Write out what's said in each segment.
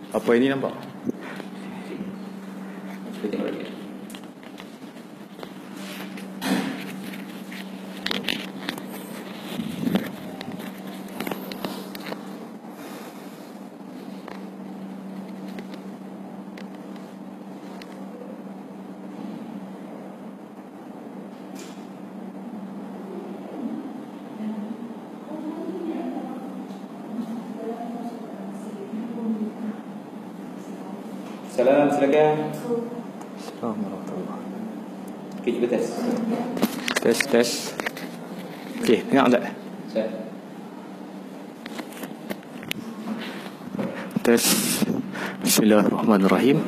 Apa ini nampak? Kita tengok lagi. Salam, silakan. Assalamualaikum. Okey, cuba tes. Tes. Okey, dengar tak? Saya. Tes. Bismillahirrahmanirrahim.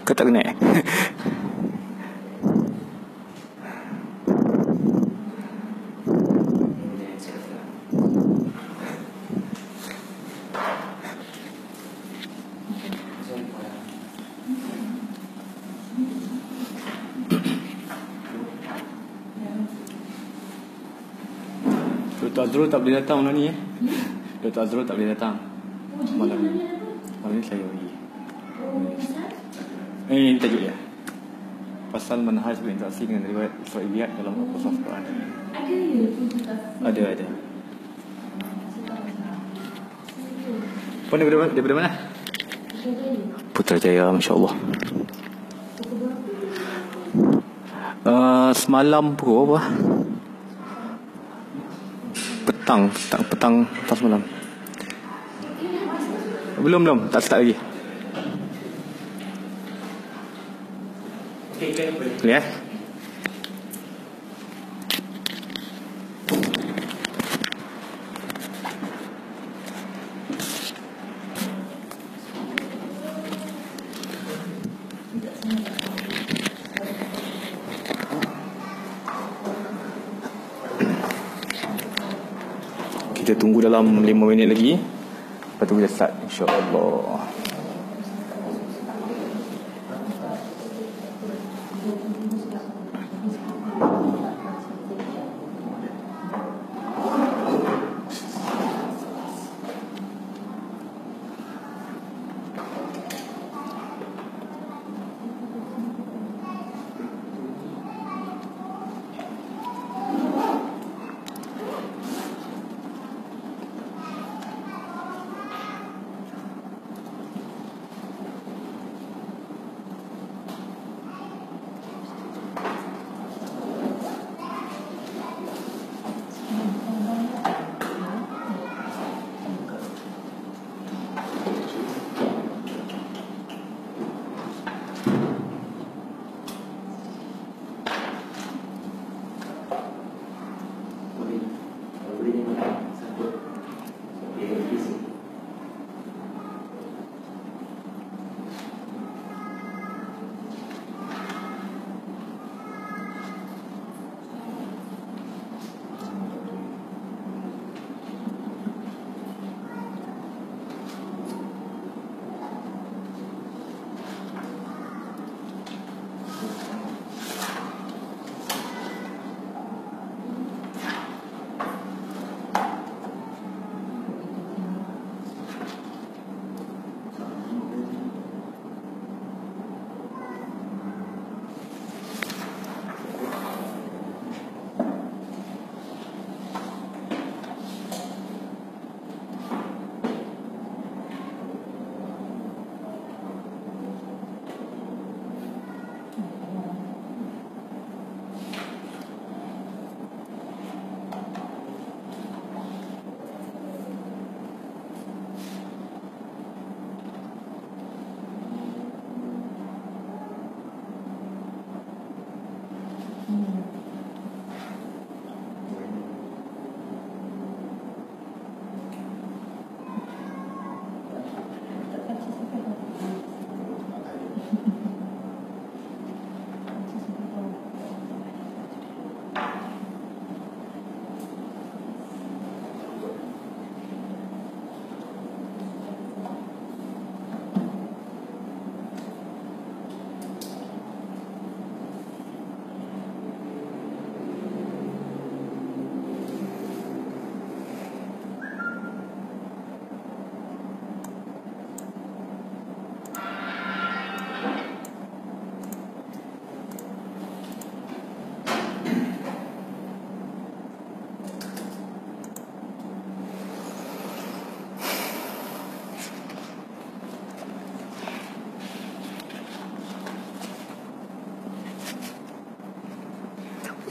Kau tak kena? Dr. Azrul tak boleh datang malam ni Dr. Azrul tak boleh datang malam ni. Malam ni saya pergi. Ini tajuk dia. Pasal manhaj berinteraksi dengan riwayat Israiliyat dalam Al-Qasas Quran. Ada. Puan daripada mana? Putrajaya, masya-Allah. Semalam pukul apa? Petang semalam. Belum, tak start lagi. Clear? Kita tunggu dalam 5 minit lagi. Lepas tu kita start, insya-Allah.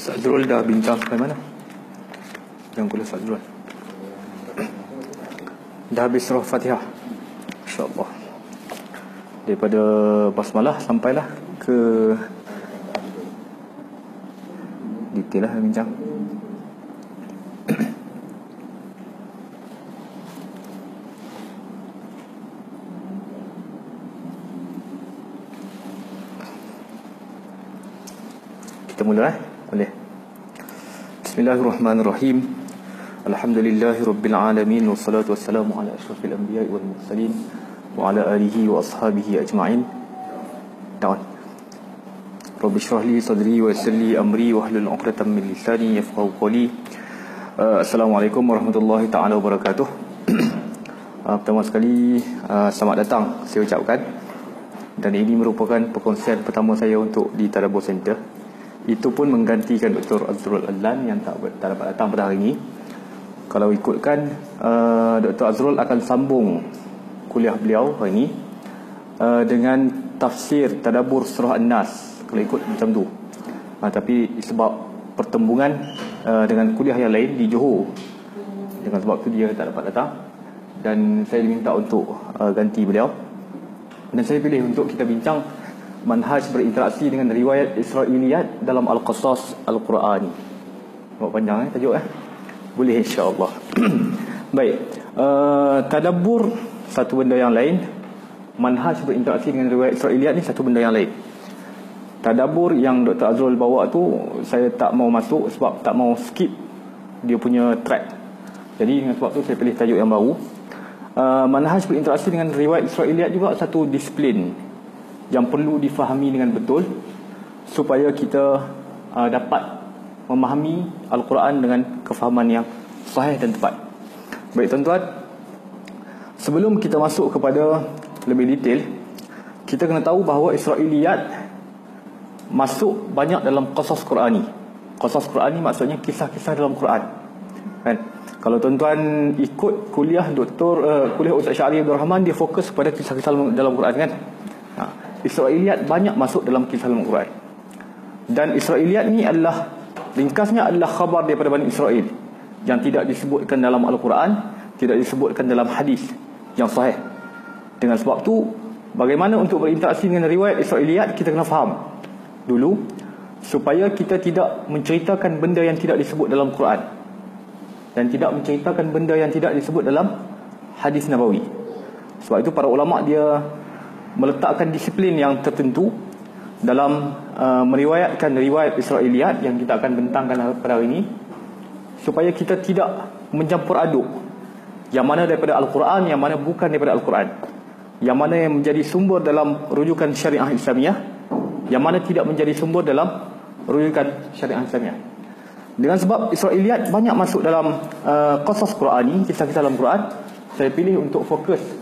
Sadrul dah bincang sampai mana? Yang kuliah Sadrul dah habis surah Fatihah, InsyaAllah. Daripada basmalah sampailah ke detail lah bincang. Kita mula boleh. Bismillahirrahmanirrahim. Alhamdulillahirabbil alamin wassalatu wassalamu ala asyrafil anbiya'i wal mursalin wa ala alihi wa ashabihi ajma'in. Ta'al. Rabbi shrah li sadri wa yassir li amri wa hlul 'uqdatam min lisani yafqahu qawli. Assalamualaikum warahmatullahi taala wabarakatuh. Pertama sekali selamat datang saya ucapkan, dan ini merupakan perkongsian pertama saya untuk di Tadabbur Center. Itu pun menggantikan Dr. Azrul Adlan yang tak dapat datang pada hari ini. Kalau ikutkan, Dr. Azrul akan sambung kuliah beliau hari ini dengan tafsir Tadabbur Surah An-Nas, kalau ikut macam tu. Tapi sebab pertembungan dengan kuliah yang lain di Johor, dengan sebab tu dia tak dapat datang, dan saya diminta untuk ganti beliau. Dan saya pilih untuk kita bincang manhaj berinteraksi dengan riwayat Israiliyat dalam Al-Qasas Al-Qurani. Buat panjang tajuk boleh insya-Allah. Baik, tadabbur satu benda yang lain, manhaj berinteraksi dengan riwayat Israiliyat ni satu benda yang lain. Tadabbur yang Dr. Azrul bawa tu saya tak mau masuk sebab tak mau skip dia punya track. Jadi dengan sebab tu saya pilih tajuk yang baru. Manhaj berinteraksi dengan riwayat Israiliyat juga satu disiplin yang perlu difahami dengan betul supaya kita dapat memahami Al-Quran dengan kefahaman yang sahih dan tepat. Baik tuan-tuan, sebelum kita masuk kepada lebih detail, kita kena tahu bahawa Israiliyat masuk banyak dalam qasas Qurani. Qasas Qurani maksudnya kisah-kisah dalam Quran, kan? Kalau tuan-tuan ikut kuliah kuliah Ustaz Syahri Abdul Rahman, dia fokus pada kisah-kisah dalam Quran, kan? Israiliyat banyak masuk dalam kisah dalam Quran. Dan Israiliyat ni adalah, ringkasnya adalah khabar daripada Bani Israel yang tidak disebutkan dalam Al-Quran, tidak disebutkan dalam hadis yang sahih. Dengan sebab tu, bagaimana untuk berinteraksi dengan riwayat Israiliyat, kita kena faham dulu supaya kita tidak menceritakan benda yang tidak disebut dalam Quran dan tidak menceritakan benda yang tidak disebut dalam hadis Nabawi. Sebab itu para ulama' dia meletakkan disiplin yang tertentu dalam meriwayatkan riwayat Israiliyat yang kita akan bentangkan pada hari ini, supaya kita tidak mencampur aduk yang mana daripada Al-Quran, yang mana bukan daripada Al-Quran, yang mana yang menjadi sumber dalam rujukan syariah Islamiyah, yang mana tidak menjadi sumber dalam rujukan syariah Islamiyah. Dengan sebab Israiliyat banyak masuk dalam qasas Qurani, kisah-kisah dalam Quran, saya pilih untuk fokus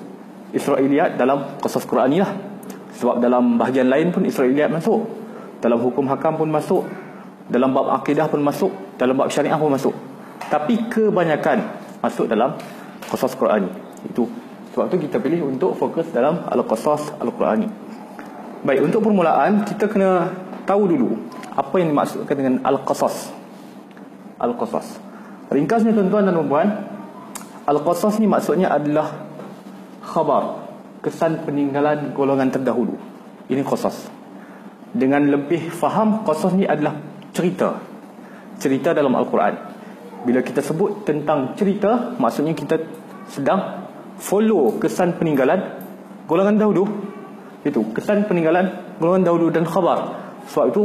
Israiliyat dalam qasas Qurani lah. Sebab dalam bahagian lain pun Israiliyat masuk, dalam hukum hakam pun masuk, dalam bab akidah pun masuk, dalam bab syariah pun masuk. Tapi kebanyakan masuk dalam qasas Qurani. Itu sebab tu kita pilih untuk fokus dalam Al-Qasas Al-Qurani. Baik, untuk permulaan kita kena tahu dulu apa yang dimaksudkan dengan Al-Qasas. Al-Qasas, ringkasnya tuan-tuan dan puan, Al-Qasas ni maksudnya adalah khabar, kesan peninggalan golongan terdahulu. Ini qasas. Dengan lebih faham, qasas ni adalah cerita dalam Al-Quran. Bila kita sebut tentang cerita, maksudnya kita sedang follow kesan peninggalan golongan dahulu. Itu kesan peninggalan golongan dahulu dan khabar. Sebab itu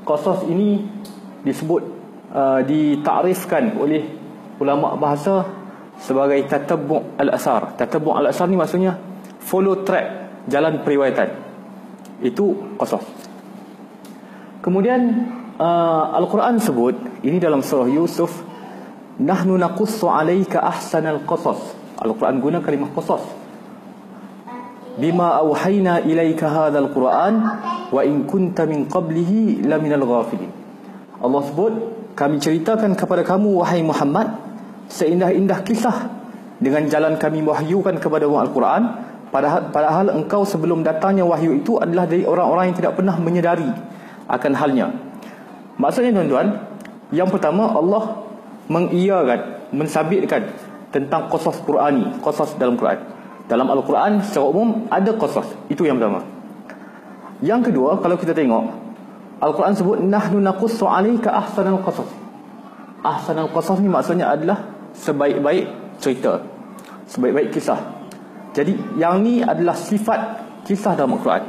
qasas ini disebut, ditakrifkan oleh ulama bahasa sebagai tatabbu' al-asar. Tatabbu' al-asar ni maksudnya follow track, jalan periwayatan. Itu qasas. Kemudian Al-Quran sebut, ini dalam surah Yusuf, nahnu naqussu 'alaika ahsanal qasas. Al-Quran guna kalimah qasas. Bima awhayna ilaika hadzal Quran wa in kunta min qablihi laminal ghafilin. Allah sebut, kami ceritakan kepada kamu wahai Muhammad seindah-indah kisah dengan jalan kami wahyukan kepadamu Al-Quran, padahal engkau sebelum datangnya wahyu itu adalah dari orang-orang yang tidak pernah menyedari akan halnya. Maksudnya tuan-tuan, Yang pertama, Allah mengiyakan, mensabitkan tentang qasas Qurani, qasas dalam Quran. Dalam Al-Quran secara umum ada qasas. Itu yang pertama. Yang kedua, kalau kita tengok Al-Quran sebut nahnu naqussu 'alaika ahsanal qasas. Ahsanal qasas ni maksudnya adalah sebaik-baik cerita, sebaik-baik kisah. Jadi yang ni adalah sifat kisah dalam Al-Quran.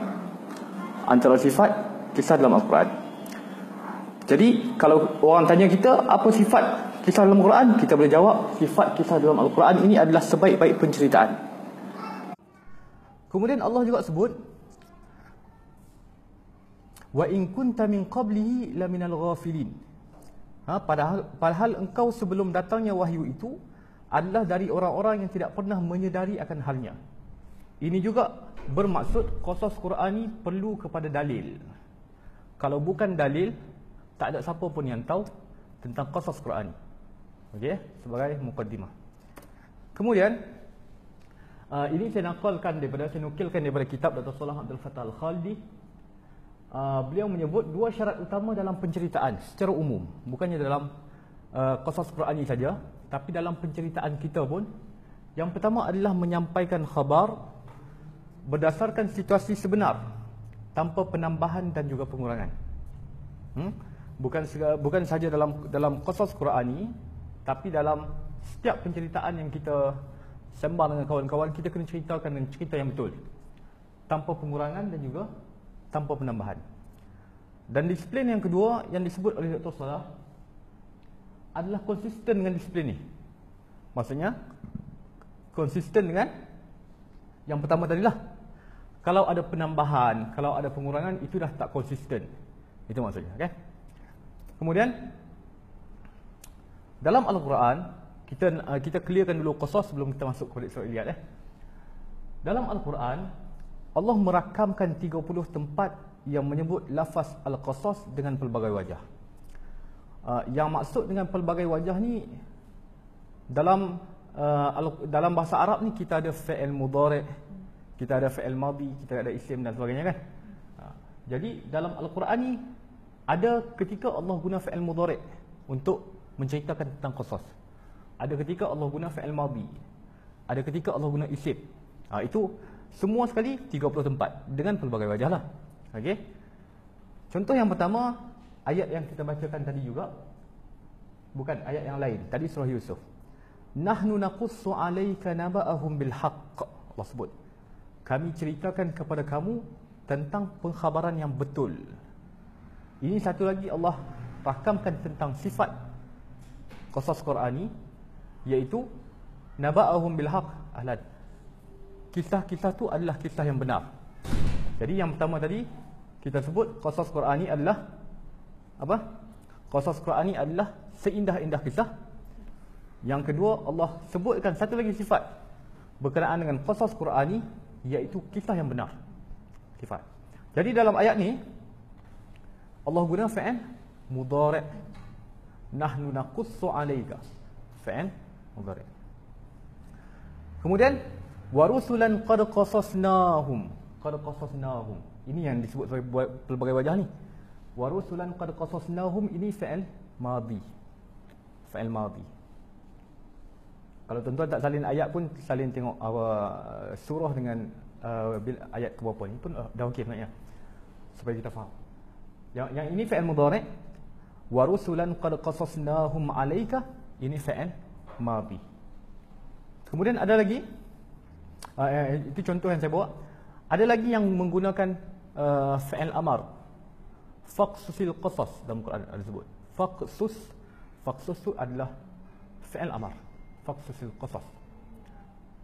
Antara sifat kisah dalam Al-Quran. Jadi kalau orang tanya kita apa sifat kisah dalam Al-Quran, kita boleh jawab sifat kisah dalam Al-Quran ini adalah sebaik-baik penceritaan. Kemudian Allah juga sebut wa in kunta min qablihi laminal ghafilin. Padahal engkau sebelum datangnya wahyu itu adalah dari orang-orang yang tidak pernah menyedari akan halnya. Ini juga bermaksud qasas Qurani perlu kepada dalil. Kalau bukan dalil, tak ada siapa pun yang tahu tentang qasas Qurani. Okey, sebagai mukaddimah. Kemudian ini saya nukilkan daripada kitab Dr. Salah Abdul Fattah Al-Khaldi. Beliau menyebut dua syarat utama dalam penceritaan secara umum, bukannya dalam qasas Qurani saja, tapi dalam penceritaan kita pun. Yang pertama adalah menyampaikan khabar berdasarkan situasi sebenar, tanpa penambahan dan juga pengurangan. Bukan saja dalam qasas Qurani, tapi dalam setiap penceritaan yang kita sembang dengan kawan-kawan, kita kena ceritakan dengan cerita yang betul, tanpa pengurangan dan juga tanpa penambahan. Dan disiplin yang kedua yang disebut oleh Dr. Salah adalah konsisten dengan disiplin ni. Maksudnya konsisten dengan yang pertama tadilah. Kalau ada penambahan, kalau ada pengurangan, itu dah tak konsisten. Itu maksudnya, okay? Kemudian dalam Al-Quran, kita clearkan dulu qasas sebelum kita masuk kepada Israiliyat. Dalam Al-Quran, Allah merakamkan 30 tempat yang menyebut lafaz Al-Qasas dengan pelbagai wajah. Yang maksud dengan pelbagai wajah ni, dalam bahasa Arab ni kita ada fi'il mudhari', kita ada fi'il madhi, kita ada isim dan sebagainya kan. Jadi dalam Al-Quran ni ada ketika Allah guna fi'il mudhari' untuk menceritakan tentang qasas. Ada ketika Allah guna fi'il madhi. Ada ketika Allah guna isim. Itu semua sekali 30 tempat dengan pelbagai wajah lah. Okey. Contoh yang pertama, ayat yang kita bacakan tadi juga. Bukan, ayat yang lain. Tadi surah Yusuf. Nahnu naqussu 'alaika naba'ahum bil haqq. Allah sebut, kami ceritakan kepada kamu tentang pengkhabaran yang betul. Ini satu lagi Allah rakamkan tentang sifat qasas Qurani, iaitu naba'ahum bil haqq. Ahlan. Kisah-kisah tu adalah kisah yang benar. Jadi yang pertama tadi kita sebut qasas Qurani adalah apa? Qasas Qurani adalah seindah-indah kisah. Yang kedua, Allah sebutkan satu lagi sifat berkenaan dengan qasas Qurani, iaitu kisah yang benar. Sifat. Jadi dalam ayat ni Allah guna fi'il mudhari'. Nahnu naqussu 'alaika. Fi'il mudhari'. Kemudian warusulan qad qasasnahum. Qad qasasnahum. Ini yang disebut sebagai pelbagai wajah ni. Warusulan qad qasasnahum ini fi'il madhi. Fi'il madhi. Kalau tuan-tuan tak salin ayat pun salin tengok surah dengan ayat ke berapa ni pun dah okey sebenarnya. Supaya kita faham. Yang ini fi'il mudhari'. Warusulan qad qasasnahum 'alaika, ini fi'il madhi. Kemudian ada lagi, itu contoh yang saya bawa. Ada lagi yang menggunakan fi'il amar. Faqsusil qasas dalam Quran ada sebut. Faqsus tu adalah fi'il amar. Faqsusil qasas.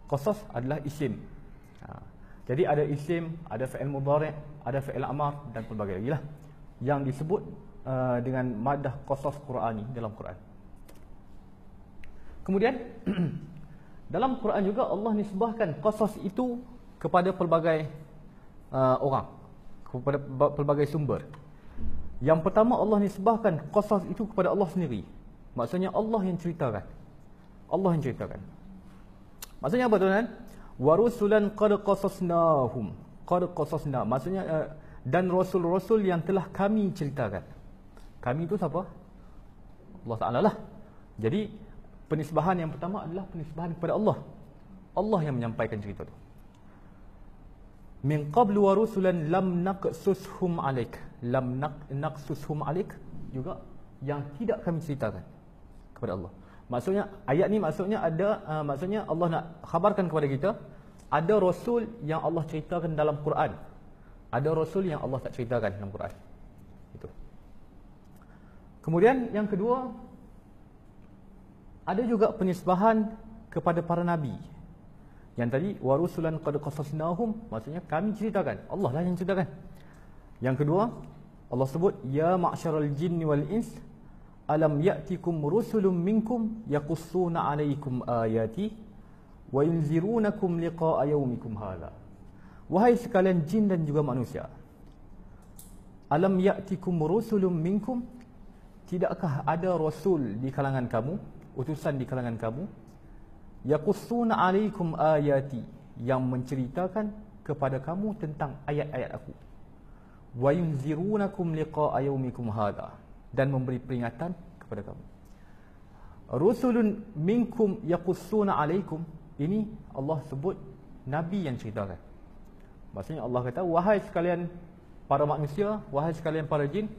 Qasas adalah isim. Jadi ada isim, ada fi'il mudhari', ada fi'il amar dan pelbagai lagi lah yang disebut dengan madah qasas Qurani dalam Quran. Kemudian dalam Quran juga Allah nisbahkan qasas itu kepada pelbagai orang, kepada pelbagai sumber. Yang pertama, Allah nisbahkan qasas itu kepada Allah sendiri. Maksudnya Allah yang ceritakan. Allah yang ceritakan. Maksudnya apa tuan-tuan? Warusulan qad qasasnahum. Qad qasasna. Maksudnya dan rasul-rasul yang telah kami ceritakan. Kami itu siapa? Allah Ta'ala lah. Jadi penisbahan yang pertama adalah penisbahan kepada Allah. Allah yang menyampaikan cerita tu. Min qablu wa rusulan lam naqsushum alaik. Lam naqsushum alaik juga yang tidak kami ceritakan kepada Allah. Maksudnya ayat ni maksudnya maksudnya Allah nak khabarkan kepada kita ada rasul yang Allah ceritakan dalam Quran. Ada rasul yang Allah tak ceritakan dalam Quran. Itu. Kemudian yang kedua, ada juga penisbahan kepada para nabi. Yang tadi warusulan qad qasasnahum, maksudnya kami ceritakan, Allah lah yang ceritakan. Yang kedua, Allah sebut ya ma'syaral jinni wal ins alam ya'tikum rusulun minkum yaqussuna 'alaikum ayati wa yunzirunakum liqa'a yaumikum hadha. Wahai sekalian jin dan juga manusia, alam ya'tikum rusulun minkum, tidakkah ada rasul di kalangan kamu, utusan di kalangan kamu, yaqussuna 'alaikum ayati, yang menceritakan kepada kamu tentang ayat-ayat aku, wa yunzirunakum liqa'a yaumikum hadha, dan memberi peringatan kepada kamu. Rusulun minkum yaqussuna 'alaikum, ini Allah sebut nabi yang ceritakan. Maksudnya Allah kata, wahai sekalian para manusia, wahai sekalian para jin,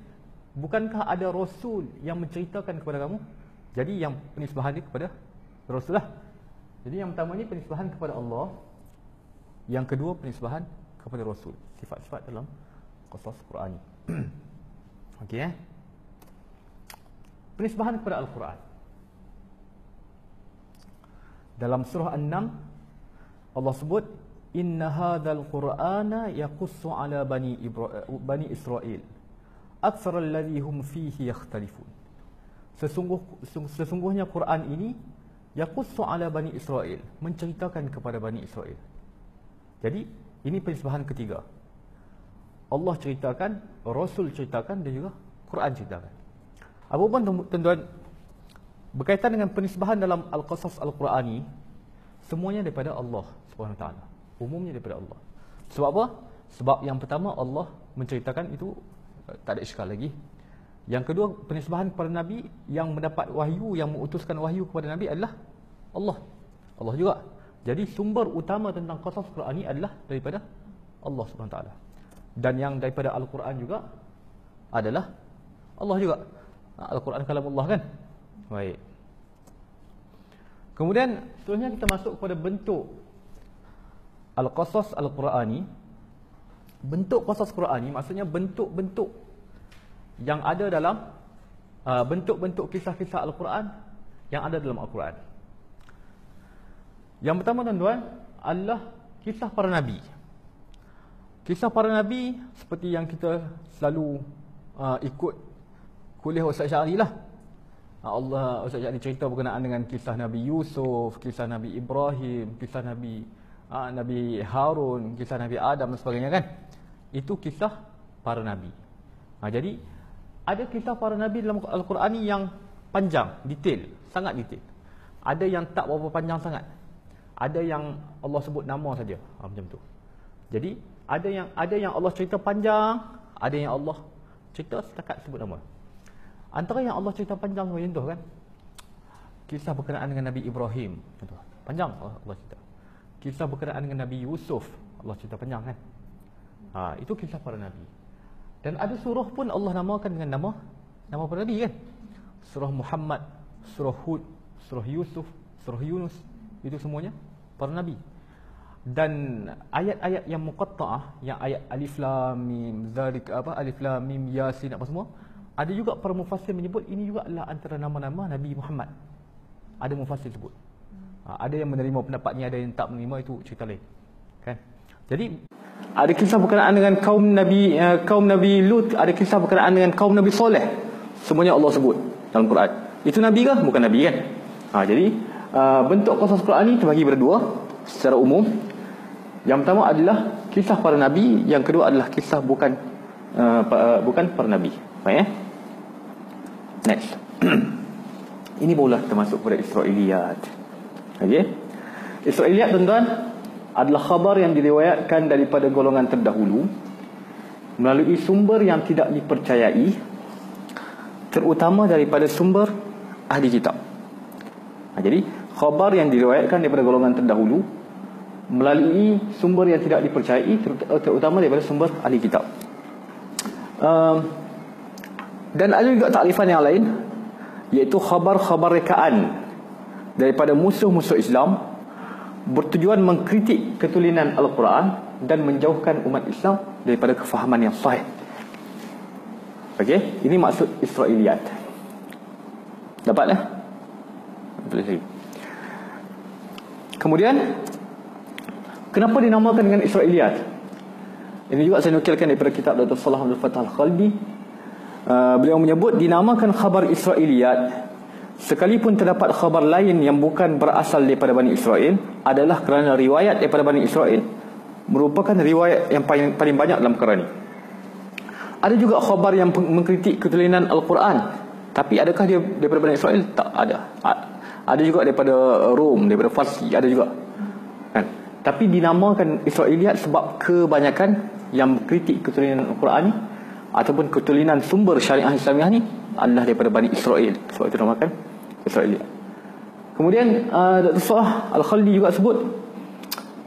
bukankah ada rasul yang menceritakan kepada kamu? Jadi yang penisbahan ni kepada rasul lah. Jadi yang pertama ni penisbahan kepada Allah, yang kedua penisbahan kepada rasul, sifat-sifat dalam qasas Quran ni. Okey Penisbahan kepada Al-Quran. Dalam surah An-Naml Allah sebut inna hadzal qur'ana yaqussu ala bani Israil aktsara alladhi hum fihi yakhtalifun. Sesungguhnya Quran ini yaqussu ala bani Israil, menceritakan kepada bani Israil. Jadi ini penisbahan ketiga. Allah ceritakan, Rasul ceritakan, dan juga Quran ceritakan. Apapun tuan-tuan, berkaitan dengan penisbahan dalam Al-Qasas Al-Qurani, semuanya daripada Allah Subhanahu Wa Taala. Umumnya daripada Allah. Sebab apa? Sebab yang pertama Allah menceritakan itu tak ada iskal lagi. Yang kedua, penisbahan kepada Nabi, yang mendapat wahyu, yang mengutuskan wahyu kepada Nabi adalah Allah. Allah juga. Jadi sumber utama tentang qasas Quran ini adalah daripada Allah Subhanahu Wa Taala. Dan yang daripada Al-Quran juga adalah Allah juga. Al-Quran kalamullah kan? Baik. Kemudian seterusnya kita masuk kepada bentuk Al-Qasas Al-Qurani. Bentuk Qasas Qurani maksudnya bentuk-bentuk yang ada dalam bentuk-bentuk kisah-kisah Al-Quran yang ada dalam Al-Quran. Yang pertama tuan-tuan adalah kisah para Nabi. Kisah para Nabi seperti yang kita selalu ikut kuliah Ustaz Syahri lah. Ustaz Syahri cerita berkenaan dengan kisah Nabi Yusuf, kisah Nabi Ibrahim, kisah Nabi Harun, kisah Nabi Adam dan sebagainya kan. Itu kisah para Nabi. Jadi ada kisah para Nabi dalam Al-Quran yang panjang, detail, sangat detail. Ada yang tak berapa panjang sangat. Ada yang Allah sebut nama saja, macam tu. Jadi ada yang Allah cerita panjang, ada yang Allah cerita setakat sebut nama. Antara yang Allah cerita panjang contoh kan, kisah berkenaan dengan Nabi Ibrahim, contoh. Panjang Allah cerita. Kisah berkenaan dengan Nabi Yusuf, Allah cerita panjang kan. Itu kisah para Nabi. Dan ada surah pun Allah namakan dengan nama para Nabi kan. Surah Muhammad, surah Hud, surah Yusuf, surah Yunus, itu semuanya para Nabi. Dan ayat-ayat yang muqatta'ah, yang ayat alif lam mim, alif lam mim yasin apa semua, ada juga para mufassir menyebut ini juga adalah antara nama-nama Nabi Muhammad. Ada mufassir sebut. Ada yang menerima pendapat ni, ada yang tak menerima, itu cerita lain. Kan? Jadi ada kisah berkenaan dengan kaum Nabi Lut, ada kisah berkenaan dengan kaum Nabi Soleh. Semuanya Allah sebut dalam Quran. Itu Nabi ke? Bukan Nabi kan? Jadi bentuk qasas Quran ni terbagi berdua secara umum. Yang pertama adalah kisah para Nabi, yang kedua adalah kisah bukan para Nabi. Baik Next. Ini barulah termasuk pada Israiliyat. Okey. Israiliyat tuan-tuan adalah khabar yang diriwayatkan daripada golongan terdahulu melalui sumber yang tidak dipercayai, terutama daripada sumber ahli kitab. Jadi khabar yang diriwayatkan daripada golongan terdahulu melalui sumber yang tidak dipercayai, terutama daripada sumber ahli kitab. Dan ada juga takrifan yang lain, iaitu khabar-khabar rekaan daripada musuh-musuh Islam bertujuan mengkritik ketulinan Al-Quran dan menjauhkan umat Islam daripada kefahaman yang sahih. Okey, ini maksud Israiliyat. Dapatlah? Kemudian kenapa dinamakan dengan Israiliyat? Ini juga saya nukilkan daripada kitab Dr. Salah Abdul Fattah Al-Qalbi. Beliau menyebut dinamakan khabar Israiliyat sekalipun terdapat khabar lain yang bukan berasal daripada Bani Israel adalah kerana riwayat daripada Bani Israel merupakan riwayat yang paling banyak dalam perkara ini. Ada juga khabar yang mengkritik ketulinan Al-Quran, tapi adakah dia daripada Bani Israel? Tak ada. Ada juga daripada Rom, daripada Farsi, ada juga kan? Tapi dinamakan Israiliyat sebab kebanyakan yang mengkritik ketulinan Al-Quran ni ataupun ketulinan sumber syariah Islamiah ni adalah daripada Bani Israel. Sebab itu dinamakan Israiliyat. Kemudian Dr. Salah Al-Khaldi juga sebut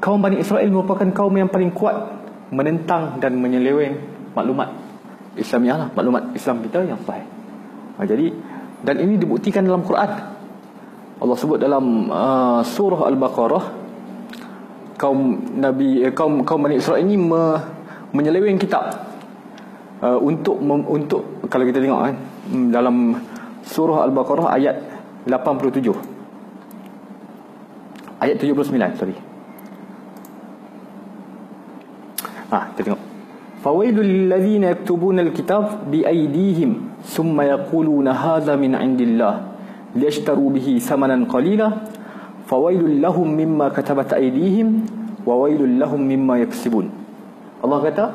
kaum Bani Israel merupakan kaum yang paling kuat menentang dan menyeleweng maklumat Islamiah lah, maklumat Islam kita yang sahih. Jadi, dan ini dibuktikan dalam Quran. Allah sebut dalam surah Al-Baqarah, kaum Bani Israel ini menyeleweng kitab untuk kalau kita tengok dalam surah Al-Baqarah ayat 87, ayat 79, sorry. Kita tengok. Fawailul lilladzina yaktubuna alkitab biaydihim thumma yaquluna hadza min indillah liyashtaru bihi thamanan qalila fawailul lahum mimma katabat aydihim wa wailul lahum mimma yaksibun. Allah kata,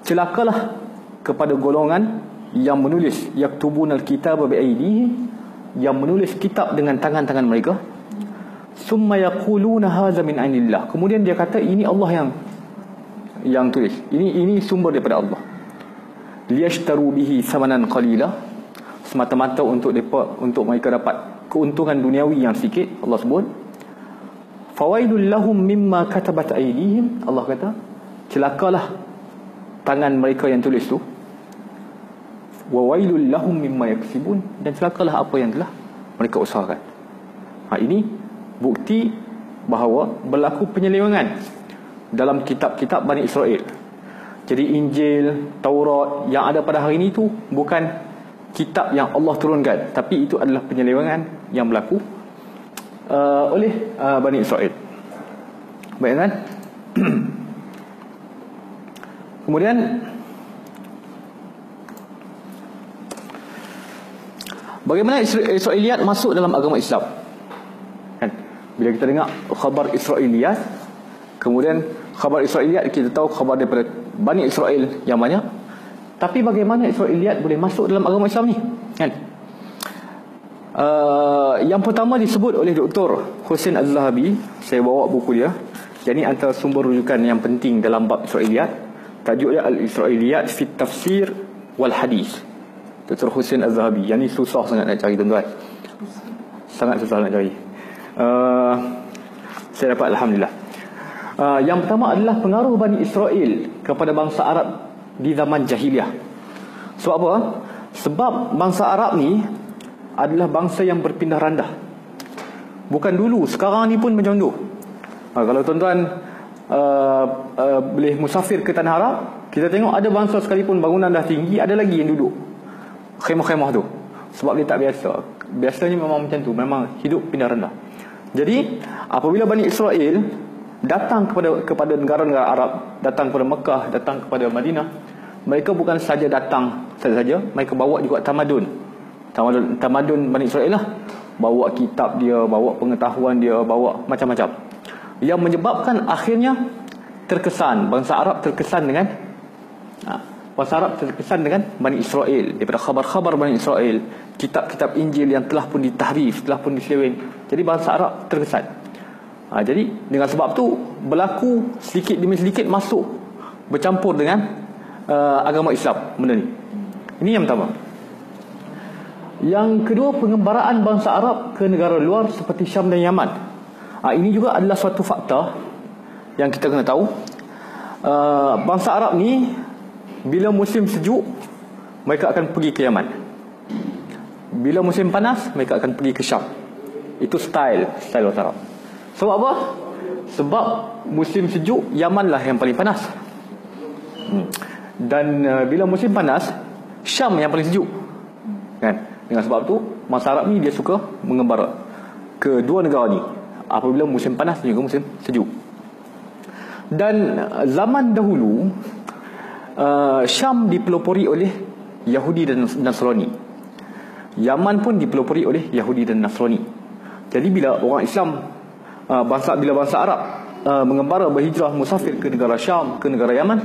celakalah kepada golongan yang menulis yaktubuna alkitaba biaydihim, yang menulis kitab dengan tangan-tangan mereka, thumma yaquluna hadza min indillah, kemudian dia kata ini Allah yang tulis, ini sumber daripada Allah. Liyashtaru bihi thamanan qalila, semata-mata untuk mereka dapat keuntungan duniawi yang sikit. Allah sebut fawailul lahum mimma katabat aydihim, Allah kata celakalah tangan mereka yang tulis tu, wa wailul lahum mimma yaksibun, dan celakalah apa yang telah mereka usahakan. Ini bukti bahawa berlaku penyelewengan dalam kitab-kitab Bani Israel. Jadi Injil, Taurat yang ada pada hari ini tu bukan kitab yang Allah turunkan, tapi itu adalah penyelewengan yang berlaku oleh Bani Israel. Baik kan? Kemudian bagaimana Israiliyat masuk dalam agama Islam? Kan? Bila kita dengar khabar Israiliyat, kemudian khabar Israiliyat, kita tahu khabar daripada Bani Israel yang banyak. Tapi bagaimana Israiliyat boleh masuk dalam agama Islam ni? Kan? Yang pertama disebut oleh Dr. Hussein Az-Zahabi. Saya bawa buku dia. Jadi antara sumber rujukan yang penting dalam bab Israiliyat. Tajuk dia Al-Israiliyat fi Tafsir wal Hadis. Dr. Hussein Az-Zahabi. Yang ni susah sangat nak cari, tuan-tuan. Sangat susah nak cari. Saya dapat, alhamdulillah. Yang pertama adalah pengaruh Bani Israel kepada bangsa Arab di zaman jahiliyah. Sebab apa? Sebab bangsa Arab ni adalah bangsa yang berpindah randah. Bukan dulu, sekarang ni pun macam tu. Kalau tuan-tuan boleh musafir ke Tanah Arab, kita tengok ada bangsa sekalipun bangunan dah tinggi, ada lagi yang duduk khemah-khemah tu. Sebab dia tak biasa. Biasanya memang macam tu, memang hidup pindah randah. Jadi apabila Bani Israel datang kepada negara-negara Arab, datang kepada Mekah, datang kepada Madinah, mereka bukan saja datang saja, mereka bawa juga tamadun Bani Israel lah. Bawa kitab dia, bawa pengetahuan dia, bawa macam-macam, yang menyebabkan akhirnya bangsa Arab terkesan dengan Bani Israel, daripada khabar-khabar Bani Israel, kitab-kitab Injil yang telah pun ditahrif, telah pun diseleweng. Jadi bangsa Arab terkesan. Jadi dengan sebab tu berlaku sedikit demi sedikit masuk, bercampur dengan agama Islam benda ni. Ini yang pertama. Yang kedua, pengembaraan bangsa Arab ke negara luar seperti Syam dan Yaman. Ini juga adalah suatu fakta yang kita kena tahu. Bangsa Arab ni bila musim sejuk, mereka akan pergi ke Yaman. Bila musim panas, mereka akan pergi ke Syam. Itu style bangsa Arab. Sebab apa? Sebab musim sejuk, Yaman lah yang paling panas. Dan bila musim panas, Syam yang paling sejuk. Kan? Dengan sebab tu, bangsa Arab ni dia suka mengembara ke dua negara ni apabila musim panas dan juga musim sejuk. Dan zaman dahulu, Syam dipelopori oleh Yahudi dan Nasrani. Yaman pun dipelopori oleh Yahudi dan Nasrani. Jadi bila orang Islam, bila bangsa Arab mengembara, berhijrah, musafir ke negara Syam, ke negara Yaman,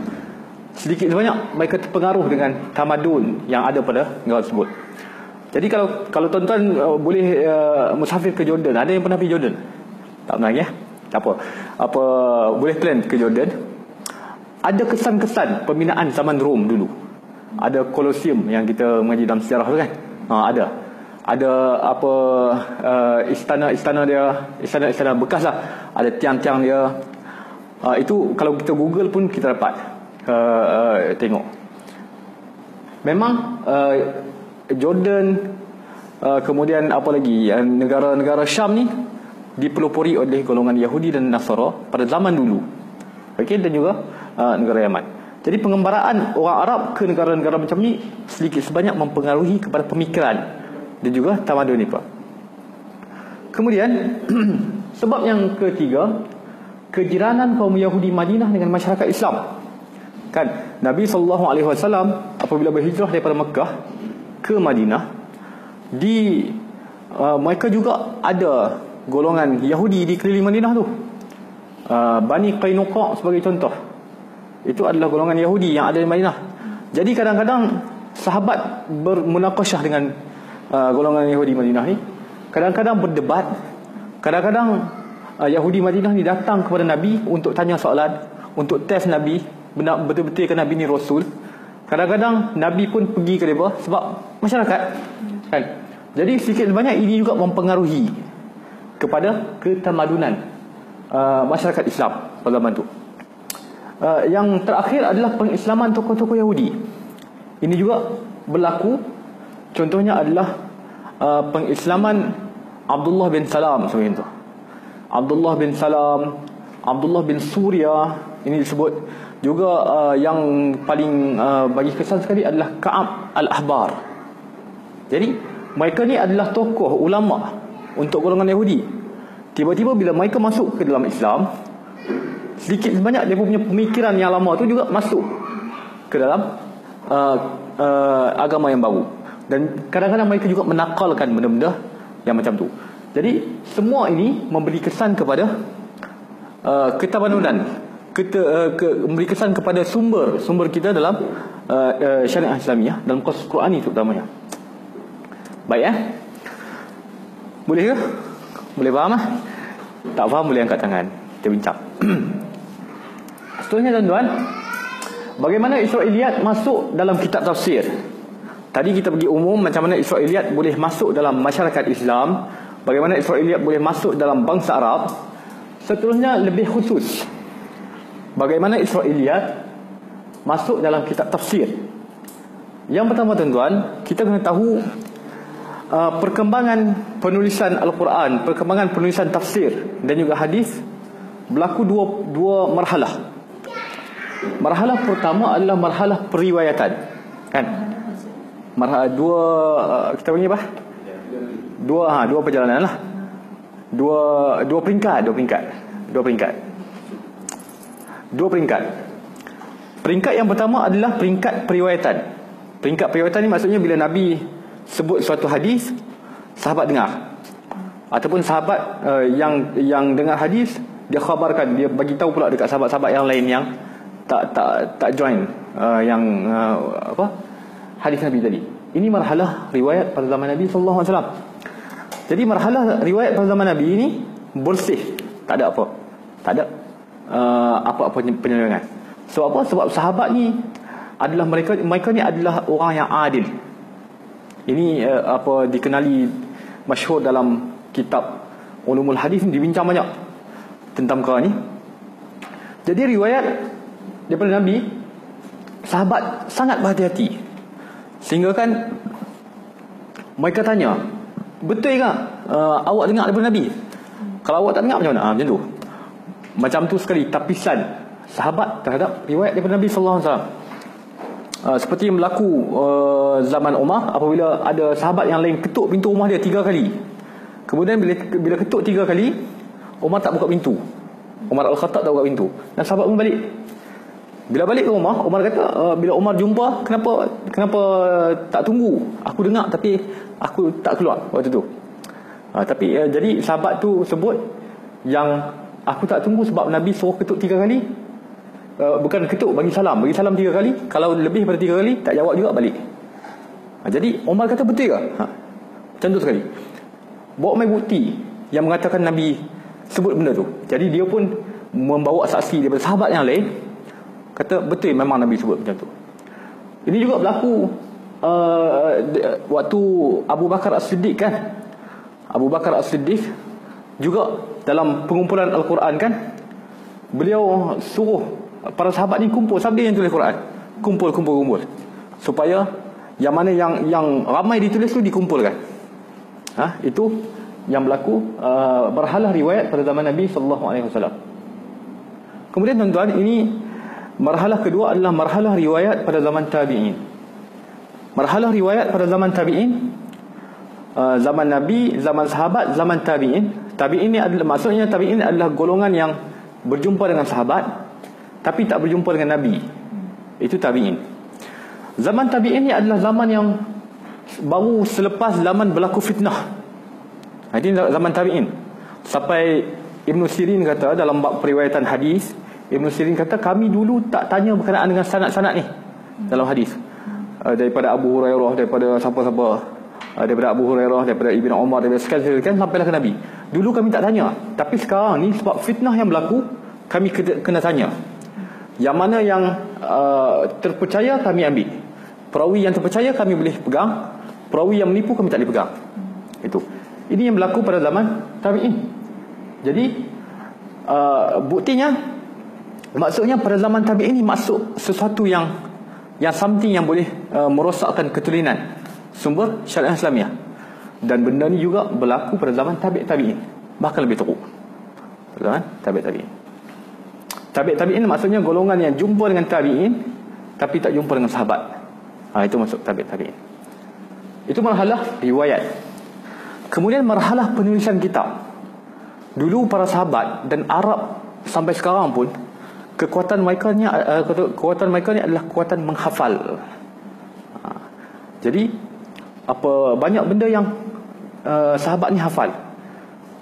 sedikit sebanyak mereka terpengaruh dengan tamadun yang ada pada negara tersebut. Jadi kalau tuan-tuan boleh musafir ke Jordan, ada yang pernah pergi Jordan? Tak pernah ya? Tak apa, boleh plan ke Jordan. Ada kesan-kesan pembinaan zaman Rom dulu. Ada Colosseum yang kita mengaji dalam sejarah tu kan. Ada apa, istana dia, istana bekas lah. Ada tiang-tiang dia. Itu kalau kita Google pun kita dapat tengok. Memang Jordan, kemudian apa lagi, negara-negara Syam ni dipelopori oleh golongan Yahudi dan Nasara pada zaman dulu. Okey, dan juga negara Yaman. Jadi pengembaraan orang Arab ke negara-negara macam ni sedikit sebanyak mempengaruhi kepada pemikiran dan juga tamadun mereka. Kemudian sebab yang ketiga, kejiranan kaum Yahudi Madinah dengan masyarakat Islam. Kan Nabi SAW apabila berhijrah daripada Mekah ke Madinah, mereka juga ada golongan Yahudi di keliling Madinah tu. Bani Qainuqa sebagai contoh, itu adalah golongan Yahudi yang ada di Madinah. Jadi kadang-kadang sahabat bermunaqasyah dengan golongan Yahudi Madinah ni, kadang-kadang berdebat. Kadang-kadang Yahudi Madinah ni datang kepada Nabi untuk tanya soalan, untuk test Nabi, benar betul-betul ke Nabi ni Rasul. Kadang-kadang Nabi pun pergi ke mereka sebab masyarakat kan. Jadi sedikit banyak ini juga mempengaruhi kepada ketamadunan masyarakat Islam pada zaman itu. Yang terakhir adalah pengislaman tokoh-tokoh Yahudi. Ini juga berlaku. Contohnya adalah pengislaman Abdullah bin Salam seperti itu. Abdullah bin Salam, Abdullah bin Surya, ini disebut. Juga yang paling bagi kesan sekali adalah Ka'ab al-Ahbar. Jadi mereka ni adalah tokoh ulama untuk golongan Yahudi. Tiba-tiba bila mereka masuk ke dalam Islam, sedikit sebanyak dia punya pemikiran yang lama tu juga masuk ke dalam agama yang baru. Dan kadang-kadang mereka juga menakalkan benda-benda yang macam tu. Jadi semua ini memberi kesan kepada ketamadunan, memberi kesan kepada sumber kita dalam syariah Islamiyah, dalam kursus Quran itu terutamanya. Baik boleh ke? Boleh faham Tak faham boleh angkat tangan, kita bincang. Seterusnya tuan-tuan, bagaimana Israiliyat masuk dalam kitab tafsir? Tadi kita pergi umum macam mana Israiliyat boleh masuk dalam masyarakat Islam, bagaimana Israiliyat boleh masuk dalam bangsa Arab. Seterusnya lebih khusus, bagaimana Israiliyat masuk dalam kitab tafsir. Yang pertama tuan-tuan, kita kena tahu perkembangan penulisan Al-Quran, perkembangan penulisan tafsir dan juga hadis berlaku dua marhalah. Marhalah pertama adalah marhalah periwayatan, kan? Marhalah kita panggil apa? Dua perjalanan lah. Dua peringkat. Peringkat yang pertama adalah peringkat periwayatan. Peringkat periwayatan ni maksudnya bila Nabi sebut suatu hadis, sahabat dengar, ataupun sahabat yang dengar hadis, dia khabarkan, dia bagi tahu pula dekat sahabat-sahabat yang lain yang tak join hadis Nabi tadi. Ini marhalah riwayat pada zaman Nabi sallallahu alaihi wasallam. Jadi marhalah riwayat pada zaman Nabi ini bersih, tak ada apa-apa penyelewengan. Sebab apa? Sebab sahabat ni adalah mereka ni adalah orang yang adil, Ini apa dikenali masyhur dalam kitab Ulumul Hadis, dibincang banyak tentang perkara ni. Jadi riwayat daripada Nabi, sahabat sangat berhati-hati sehingga kan mereka tanya, betul ke awak dengar daripada Nabi? Kalau awak tak dengar macam mana? Macam tu. Macam tu sekali tapisan sahabat terhadap riwayat daripada Nabi sallallahu alaihi wasallam. Seperti yang berlaku zaman Umar, apabila ada sahabat yang lain ketuk pintu rumah dia 3 kali. Kemudian bila ketuk 3 kali, Umar tak buka pintu. Umar Al-Khattab tak buka pintu. Dan sahabat pun balik. Bila balik ke rumah, Umar kata, bila Umar jumpa, kenapa tak tunggu? Aku dengar tapi aku tak keluar waktu tu. Tapi jadi sahabat tu sebut yang aku tak tunggu sebab Nabi suruh ketuk 3 kali. Bukan ketuk, bagi salam 3 kali. Kalau lebih daripada 3 kali tak jawab juga, balik. Jadi Umar kata betul ke? Macam tu sekali. Bawa mai bukti yang mengatakan Nabi sebut benda tu. Jadi dia pun membawa saksi daripada sahabat yang lain, kata betul memang Nabi sebut macam tu. Ini juga berlaku waktu Abu Bakar As-Siddiq kan. Abu Bakar As-Siddiq juga dalam pengumpulan Al-Quran kan, beliau suruh para sahabat ni kumpul. Siapa dia yang tulis Quran? Kumpul supaya yang mana yang ramai ditulis tu dikumpulkan. Itu yang berlaku marhalah riwayat pada zaman Nabi sallallahu alaihi wasallam. Kemudian tuan-tuan, ini marhalah kedua adalah marhalah riwayat pada zaman tabi'in. Marhalah riwayat pada zaman tabi'in, zaman Nabi, zaman sahabat, zaman tabi'in. Tabi'in ni adalah, maksudnya tabi'in adalah golongan yang berjumpa dengan sahabat tapi tak berjumpa dengan Nabi. Itu tabi'in. Zaman tabi'in ni adalah zaman yang baru selepas zaman berlaku fitnah. Ini zaman tabi'in. Sampai Ibn Sirin kata dalam bab periwayatan hadis, Ibn Sirin kata kami dulu tak tanya berkenaan dengan sanad-sanad ni dalam hadis. Daripada Abu Hurairah, daripada siapa-siapa, daripada Abu Hurairah, daripada Ibn Umar, daripada sekian sampailah ke Nabi. Dulu kami tak tanya, tapi sekarang ni sebab fitnah yang berlaku, kami kena tanya. Yang mana yang terpercaya kami ambil. Perawi yang terpercaya kami boleh pegang, perawi yang menipu kami tak boleh pegang. Itu. Ini yang berlaku pada zaman tabi'in. Jadi buktinya, maksudnya pada zaman tabi'in ini masuk sesuatu yang something yang boleh merosakkan ketulinan sumber syariat Islamiah. Dan benda ni juga berlaku pada zaman tabi'in, bahkan lebih teruk. Pada zaman tabi'in. Tabi'in maksudnya golongan yang jumpa dengan tabi'in tapi tak jumpa dengan sahabat. Itu masuk tabi'in. Itu marhalah riwayat. Kemudian marhalah penulisan kitab. Dulu para sahabat dan Arab sampai sekarang pun, kekuatan mereka ni adalah kekuatan menghafal. Jadi banyak benda yang sahabat ni hafal.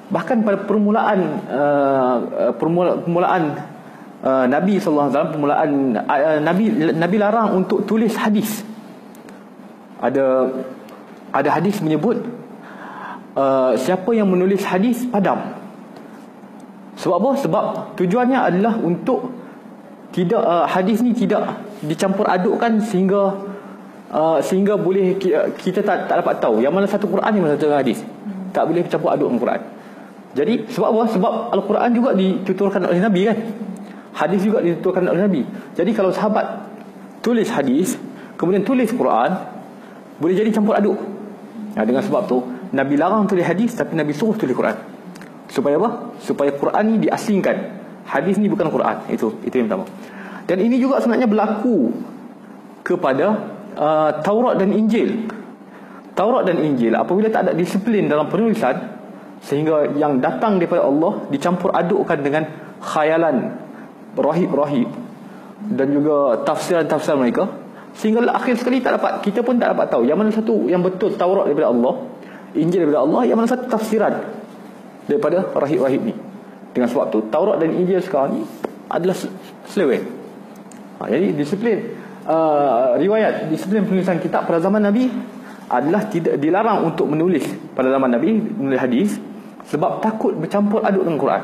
Bahkan pada permulaan Nabi sallallahu alaihi wasallam, Nabi larang untuk tulis hadis. Ada hadis menyebut siapa yang menulis hadis padam. Sebab apa? Sebab tujuannya adalah untuk tidak hadis ni tidak dicampur adukkan sehingga boleh kita tak dapat tahu yang mana satu Quran, yang mana satu hadis. Tak boleh campur aduk dengan Quran. Jadi sebab apa? Sebab Al-Quran juga dituturkan oleh Nabi kan. Hadis juga dituturkan oleh Nabi. Jadi kalau sahabat tulis hadis kemudian tulis Quran, boleh jadi campur aduk. Dengan sebab tu Nabi larang tulis hadis tapi Nabi suruh tulis Quran. Supaya apa? Supaya Quran ni diasingkan. Hadis ni bukan Quran. Itu yang pertama. Dan ini juga sebenarnya berlaku kepada Taurat dan Injil. Taurat dan Injil apabila tak ada disiplin dalam penulisan, sehingga yang datang daripada Allah dicampur adukkan dengan khayalan rahib-rahib dan juga tafsiran-tafsiran mereka, sehingga akhir sekali kita pun tak dapat tahu yang mana satu yang betul Taurat daripada Allah, Injil daripada Allah, yang mana satu tafsiran daripada rahib-rahib ni. Dengan sebab tu Taurat dan Injil sekarang ni adalah seleweng. Jadi disiplin riwayat, disiplin penulisan kitab pada zaman Nabi adalah tidak dilarang untuk menulis pada zaman Nabi, menulis hadis, sebab takut bercampur aduk dengan Quran.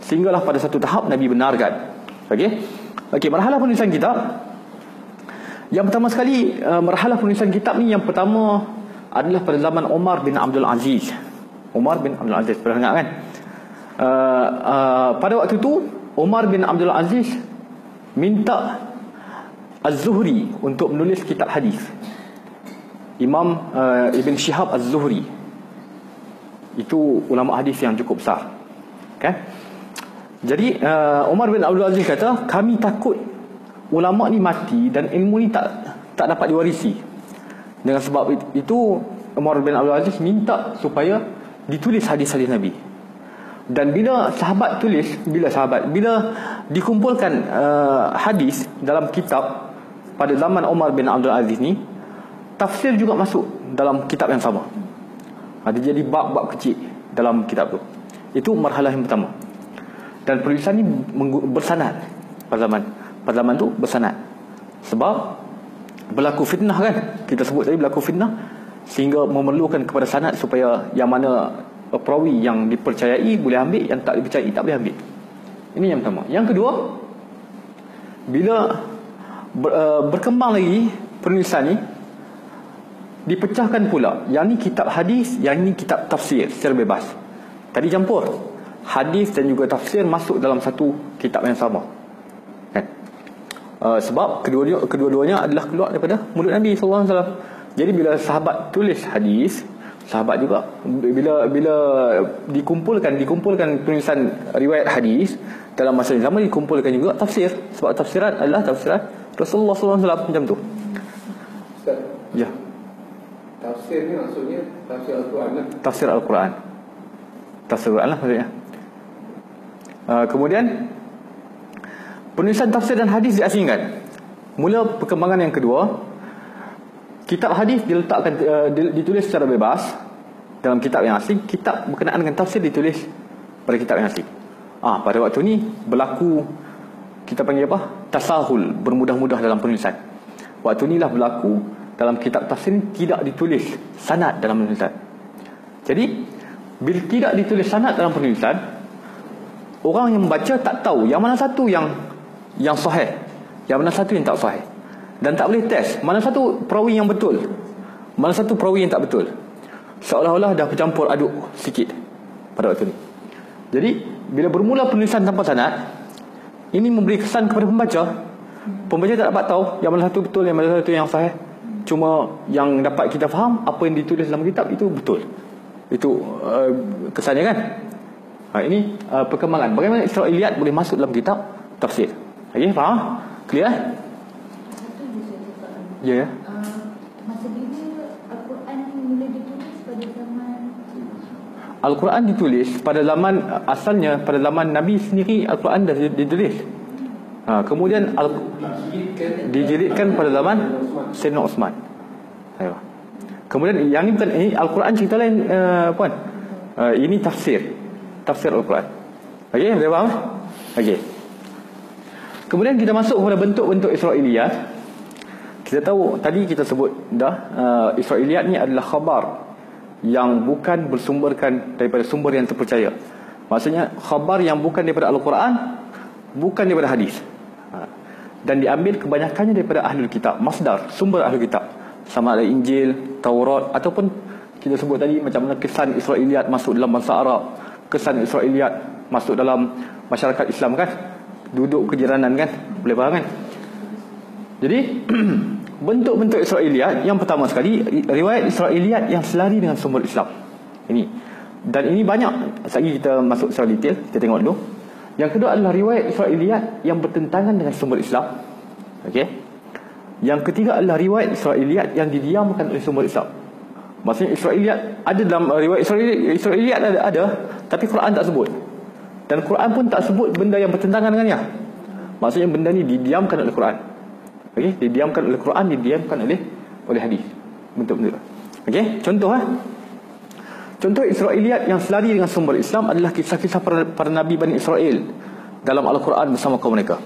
Sehinggalah pada satu tahap Nabi benarkan. Okey, marhalah penulisan kitab. Yang pertama sekali, marhalah penulisan kitab ni yang pertama adalah pada zaman Umar bin Abdul Aziz. Umar bin Abdul Aziz, pernah dengar kan? Pada waktu tu Umar bin Abdul Aziz minta Az-Zuhri untuk menulis kitab hadis. Imam Ibn Shihab Az-Zuhri itu ulama hadis yang cukup besar, kan? Jadi Umar bin Abdul Aziz kata, kami takut ulama ni mati dan ilmu ni tak dapat diwarisi. Dengan sebab itu Umar bin Abdul Aziz minta supaya ditulis hadis-hadis Nabi. Dan bila dikumpulkan hadis dalam kitab pada zaman Umar bin Abdul Aziz ni, tafsir juga masuk dalam kitab yang sama. Ada jadi bab-bab kecil dalam kitab tu. Itu marhalah yang pertama. Dan penulisan ni bersanad pada zaman tu, bersanad. Sebab berlaku fitnah kan, kita sebut tadi berlaku fitnah, sehingga memerlukan kepada sanad supaya yang mana perawi yang dipercayai boleh ambil, yang tak dipercayai tak boleh ambil. Ini yang pertama. Yang kedua, bila berkembang lagi penulisan ni, dipecahkan pula. Yang ni kitab hadis, yang ni kitab tafsir secara bebas. Tadi campur hadis dan juga tafsir masuk dalam satu kitab yang sama, kan? Sebab kedua-duanya adalah keluar daripada mulut Nabi SAW. Jadi bila sahabat tulis hadis, sahabat juga bila dikumpulkan penulisan riwayat hadis dalam masa yang sama, dikumpulkan juga tafsir. Sebab tafsiran adalah tafsiran Rasulullah SAW, macam tu. Ustaz, ya. Tafsir ni maksudnya tafsir Al-Quran lah. Tafsir Al-Quran. Tafsir Al-Quran lah maksudnya. Kemudian penulisan tafsir dan hadis diasingkan. Mula perkembangan yang kedua, kitab hadis diletakkan ditulis secara bebas dalam kitab yang asing. Kitab berkenaan dengan tafsir ditulis pada kitab yang asing. Pada waktu ni berlaku, kita panggil apa? Tasahul, bermudah-mudah dalam penulisan. Waktu inilah berlaku dalam kitab tafsir tidak ditulis sanad dalam penulisan. Jadi bila tidak ditulis sanad dalam penulisan, orang yang membaca tak tahu yang mana satu yang sahih, yang mana satu yang tak sahih, dan tak boleh test mana satu perawi yang betul, mana satu perawi yang tak betul. Seolah-olah dah bercampur aduk sikit pada waktu ni. Jadi bila bermula penulisan tanpa sanad, ini memberi kesan kepada pembaca. Pembaca tak dapat tahu yang mana satu betul, yang mana satu yang sahih. Cuma yang dapat kita faham, apa yang ditulis dalam kitab itu betul. Itu kesannya kan. Ini perkembangan bagaimana Israiliyat boleh masuk dalam kitab tafsir. Okey, faham? Clear? Ya. Masa bila Al-Quran mula ditulis pada zaman, Al-Quran ditulis pada zaman asalnya pada zaman Nabi sendiri. Al-Quran dah ditulis. Kemudian dijilidkan pada zaman Sayyidina Osman. Kemudian yang ni bukan, ini Al-Quran cerita lain, puan. Ini tafsir Al-Quran. Okey, boleh faham? Okey. Kemudian kita masuk kepada bentuk-bentuk Israiliyat. Kita tahu tadi kita sebut dah, Israiliyat ni adalah khabar yang bukan bersumberkan daripada sumber yang terpercaya. Maksudnya khabar yang bukan daripada Al-Quran, bukan daripada hadis, dan diambil kebanyakannya daripada ahlul kitab, masdar, sumber ahlul kitab, sama ada Injil, Taurat, ataupun kita sebut tadi macam mana kesan Israiliyat masuk dalam bahasa Arab, kesan Israiliyat masuk dalam masyarakat Islam kan, duduk kejiranan kan, boleh faham kan? Jadi bentuk-bentuk Israiliyat, yang pertama sekali riwayat Israiliyat yang selari dengan sumber Islam. Ini, dan ini banyak. Lagi kita masuk secara detail, kita tengok dulu. Yang kedua adalah riwayat Israiliyat yang bertentangan dengan sumber Islam. Okey. Yang ketiga adalah riwayat Israiliyat yang didiamkan oleh sumber Islam. Maksudnya Israiliyat ada dalam riwayat Israiliyat ada, tapi Quran tak sebut. Dan Quran pun tak sebut benda yang bertentangan dengannya. Maksudnya benda ni didiamkan oleh Quran. Okey, didiamkan oleh Quran, didiamkan oleh hadis. Bentuk-bentuk. Okey, contoh Contoh Israiliyat yang selari dengan sumber Islam adalah kisah-kisah para Nabi Bani Israel dalam Al-Quran bersama kaum mereka.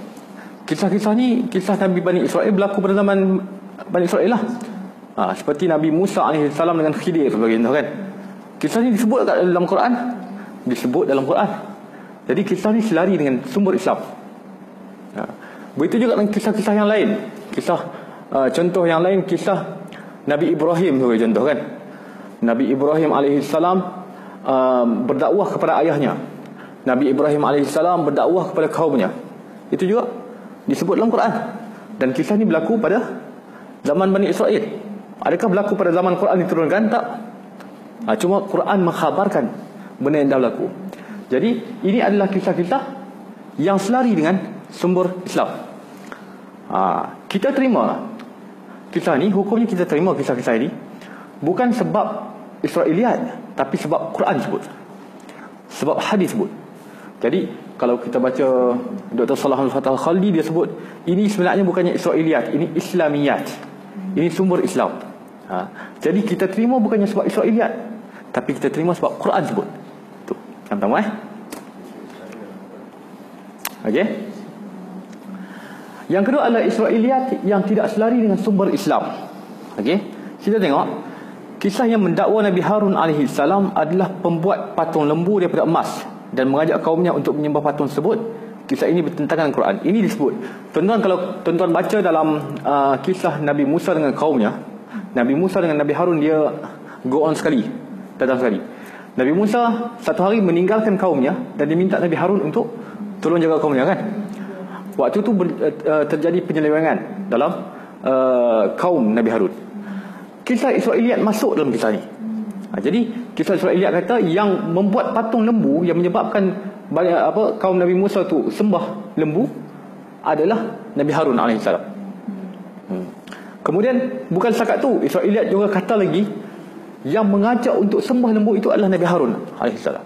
Kisah-kisah ni, kisah Nabi Bani Israel berlaku pada zaman Bani Israel lah. Seperti Nabi Musa AS dengan Khidir begitu kan. Kisah ni disebut dalam Quran, disebut dalam Quran. Jadi kisah ni selari dengan sumber Islam. Begitu juga dengan kisah-kisah yang lain. Kisah Contoh yang lain, kisah Nabi Ibrahim sebagai contoh kan. Nabi Ibrahim alaihissalam berdakwah kepada ayahnya. Nabi Ibrahim alaihissalam berdakwah kepada kaumnya. Itu juga disebut dalam Quran. Dan kisah ini berlaku pada zaman Bani Israel. Adakah berlaku pada zaman Quran diturunkan? Tak. Cuma Quran mengkhabarkan benda yang dah berlaku. Jadi ini adalah kisah-kisah yang selari dengan sumber Islam. Kita terima kisah ni, hukumnya kita terima kisah-kisah ini bukan sebab Israiliyat, tapi sebab Quran sebut, sebab hadis sebut. Jadi kalau kita baca Dr. Salah Al-Fatah Al-Khaldi, dia sebut ini sebenarnya bukannya Israiliyat, ini Islamiyat, ini sumber Islam. Jadi kita terima bukannya sebab Israiliyat, tapi kita terima sebab Quran sebut. Tu yang pertama. Okey. Yang kedua adalah Israiliyat yang tidak selari dengan sumber Islam. Okey, kita tengok kisah yang mendakwa Nabi Harun alaihi salam adalah pembuat patung lembu daripada emas dan mengajak kaumnya untuk menyembah patung tersebut. Kisah ini bertentangan dengan Quran. Ini disebut. Tuan-tuan, kalau tuan-tuan baca dalam kisah Nabi Musa dengan kaumnya, Nabi Musa dengan Nabi Harun, dia go on sekali, datang sekali. Nabi Musa satu hari meninggalkan kaumnya dan diminta Nabi Harun untuk tolong jaga kaumnya kan. Waktu itu terjadi penyelewengan dalam kaum Nabi Harun. Kisah Israiliyat masuk dalam kisah ni. Jadi kisah Israiliyat kata yang membuat patung lembu yang menyebabkan kaum Nabi Musa tu sembah lembu adalah Nabi Harun alaihissalam. Kemudian bukan setakat tu, Israiliyat juga kata lagi yang mengajak untuk sembah lembu itu adalah Nabi Harun alaihissalam.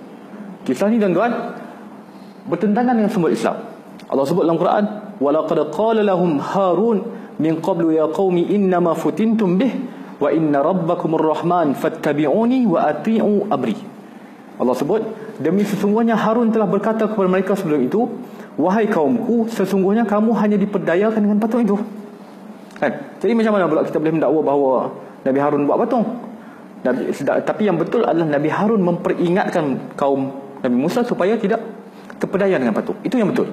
Kisah ni tuan-tuan bertentangan dengan sumber Islam. Allah sebut dalam Quran, walaqad qala lahum Harun min qablu ya qaumi innama futintum bih wa inna rabbakumur rahman fattabi'uni wa ati'u amri. Allah sebut, demi sesungguhnya Harun telah berkata kepada mereka sebelum itu, wahai kaumku, sesungguhnya kamu hanya diperdayakan dengan patung itu. Kan? Jadi macam mana pula kita boleh mendakwa bahawa Nabi Harun buat patung? Tapi yang betul adalah Nabi Harun memperingatkan kaum Nabi Musa supaya tidak terpedaya dengan patung. Itu yang betul.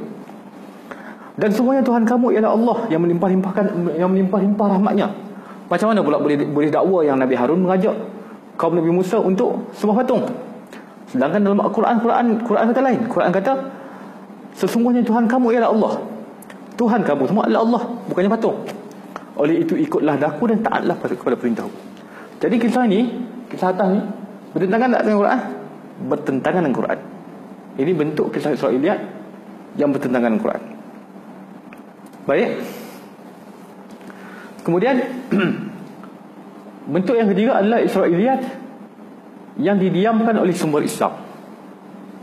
Dan semuanya Tuhan kamu ialah Allah yang melimpah-limpah rahmatnya. Macam mana pula boleh dakwa yang Nabi Harun mengajak kaum Nabi Musa untuk sembah patung? Sedangkan dalam Al-Quran kata lain. Quran kata sesungguhnya Tuhan kamu ialah Allah. Tuhan kamu semua adalah Allah, bukannya patung. Oleh itu ikutlah daku dan taatlah kepada perintahku. Jadi kisah atas ni bertentangan tak dengan Quran? Bertentangan dengan Quran. Ini bentuk kisah Israiliyat yang bertentangan dengan Quran. Baik. Kemudian bentuk yang ketiga adalah Israiliyat yang didiamkan oleh sumber Islam.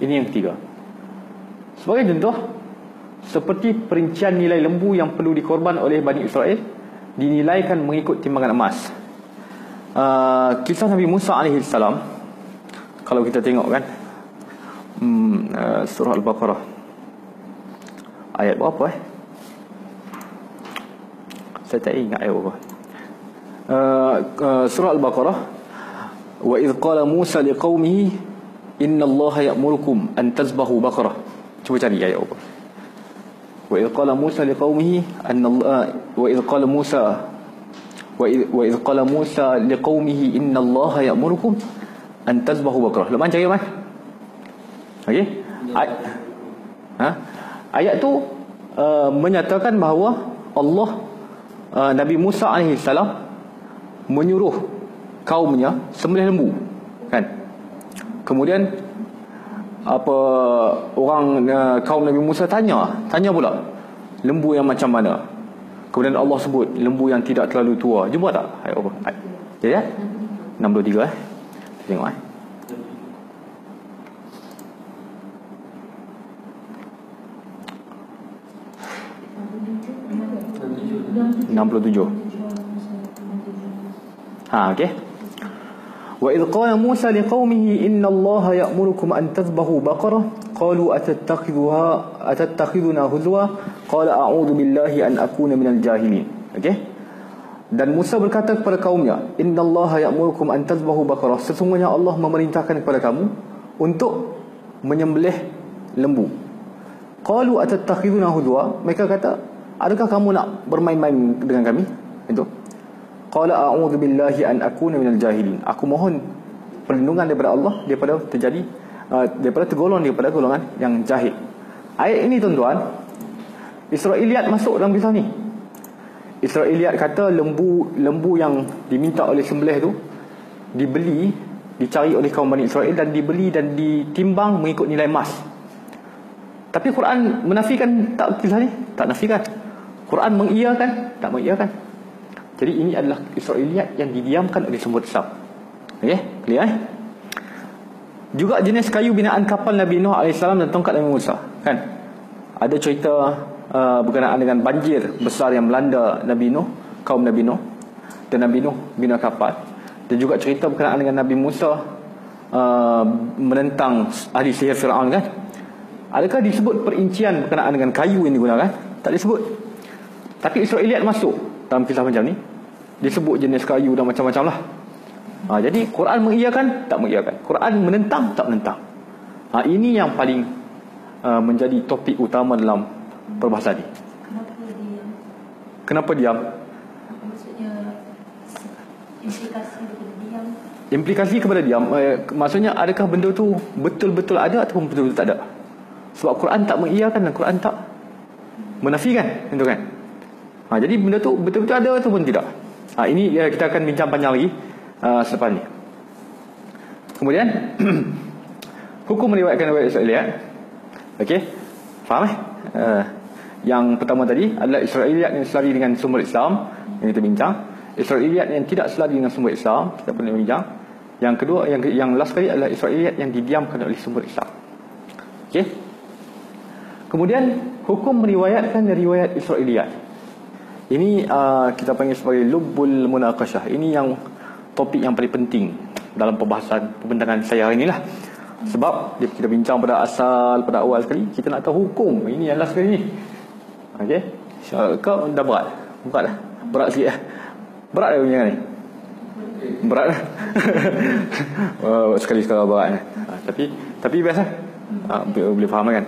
Ini yang ketiga. Sebagai contoh, seperti perincian nilai lembu yang perlu dikorban oleh Bani Israel dinilaikan mengikut timbangan emas. Kisah Nabi Musa alaihissalam, kalau kita tengok kan, surah Al-Baqarah ayat berapa saya tak ingat ayat berapa. Surah Al-Baqarah, wa idh qala Musa liqaumihi innallaha ya'murukum an tazbahu baqarah. Cuba cari ayat berapa. Wa idh qala Musa liqaumihi wa idh qala Musa liqaumihi innallaha ya'murukum an tazbahu baqarah. Lepas cari mas. Okey. Ayat tu menyatakan bahawa Allah, Nabi Musa alaihissalam menyuruh kaumnya sembelih lembu, kan? Kemudian kaum Nabi Musa tanya pula lembu yang macam mana. Kemudian Allah sebut lembu yang tidak terlalu tua. Jumpa tak ayat apa? Ya, 63 Kita tengok . 67. Okey. Wa idh qala Musa liqaumihi innallaha ya'murukum an tadhbahu baqarah qalu atattakhiduna huzwa qala a'udzu billahi an akuna minal jahilin. Okey. Dan Musa berkata kepada kaumnya, innallaha ya'murukum an tadhbahu baqarah, sesungguhnya Allah memerintahkan kepada kamu untuk menyembelih lembu. Qalu atattakhiduna huzwa, mereka kata, adakah kamu nak bermain-main dengan kami? Itu. Qala a'udzu billahi an akuna minal jahilin. Aku mohon perlindungan daripada Allah daripada tergolong daripada golongan yang jahil. Ayat ini tuan-tuan, Israiliyat masuk dalam kisah ni. Israiliyat kata lembu yang diminta oleh sembelih tu dicari oleh kaum Bani Israel dan dibeli dan ditimbang mengikut nilai emas. Tapi Quran menafikan tak kisah ni? Tak nafikan. Quran mengiyakan? Tak mengiyakan. Jadi ini adalah Israiliyat yang didiamkan oleh sumber Islam. Okey, clear Juga jenis kayu binaan kapal Nabi Nuh AS dan tongkat Nabi Musa, kan? Ada cerita berkenaan dengan banjir besar yang melanda Nabi Nuh, kaum Nabi Nuh, dan Nabi Nuh bina kapal. Dan juga cerita berkenaan dengan Nabi Musa menentang ahli sihir Fir'aun, kan? Adakah disebut perincian berkenaan dengan kayu yang digunakan? Tak disebut. Tapi Israiliyat masuk dalam kisah macam ni. Disebut jenis kayu dan macam-macam lah. Jadi Quran mengiyakan? Tak mengiyakan. Quran menentang? Tak menentang. Ini yang paling menjadi topik utama dalam perbahasan ni. Kenapa diam? Maksudnya implikasi daripada diam. Implikasi kepada diam, maksudnya adakah benda tu betul-betul ada ataupun betul-betul tak ada? Sebab Quran tak mengiyakan dan Quran tak menafikan, itu kan? Jadi benda tu betul-betul ada ataupun tidak? Ini kita akan bincang panjang lagi selepas ni. Kemudian hukum meriwayatkan riwayat Israiliyat. Okey, faham yang pertama tadi adalah Israiliyat yang selari dengan sumber Islam yang kita bincang. Israiliyat yang tidak selari dengan sumber Islam kita pernah bincang. Yang kedua, yang last kali adalah Israiliyat yang didiamkan oleh sumber Islam. Okey. Kemudian hukum meriwayatkan riwayat Israiliyat. Ini kita panggil sebagai lubbul munaqashah. Ini yang topik yang paling penting dalam perbincangan saya hari inilah. Sebab kita bincang pada awal sekali, kita nak tahu hukum. Ini yang last kali ni. Okey. Kau dah berat. Berat sikit. Berat dah punya ni. Berat dah. Sekali-sekala berat. Tapi biasa. Boleh faham kan?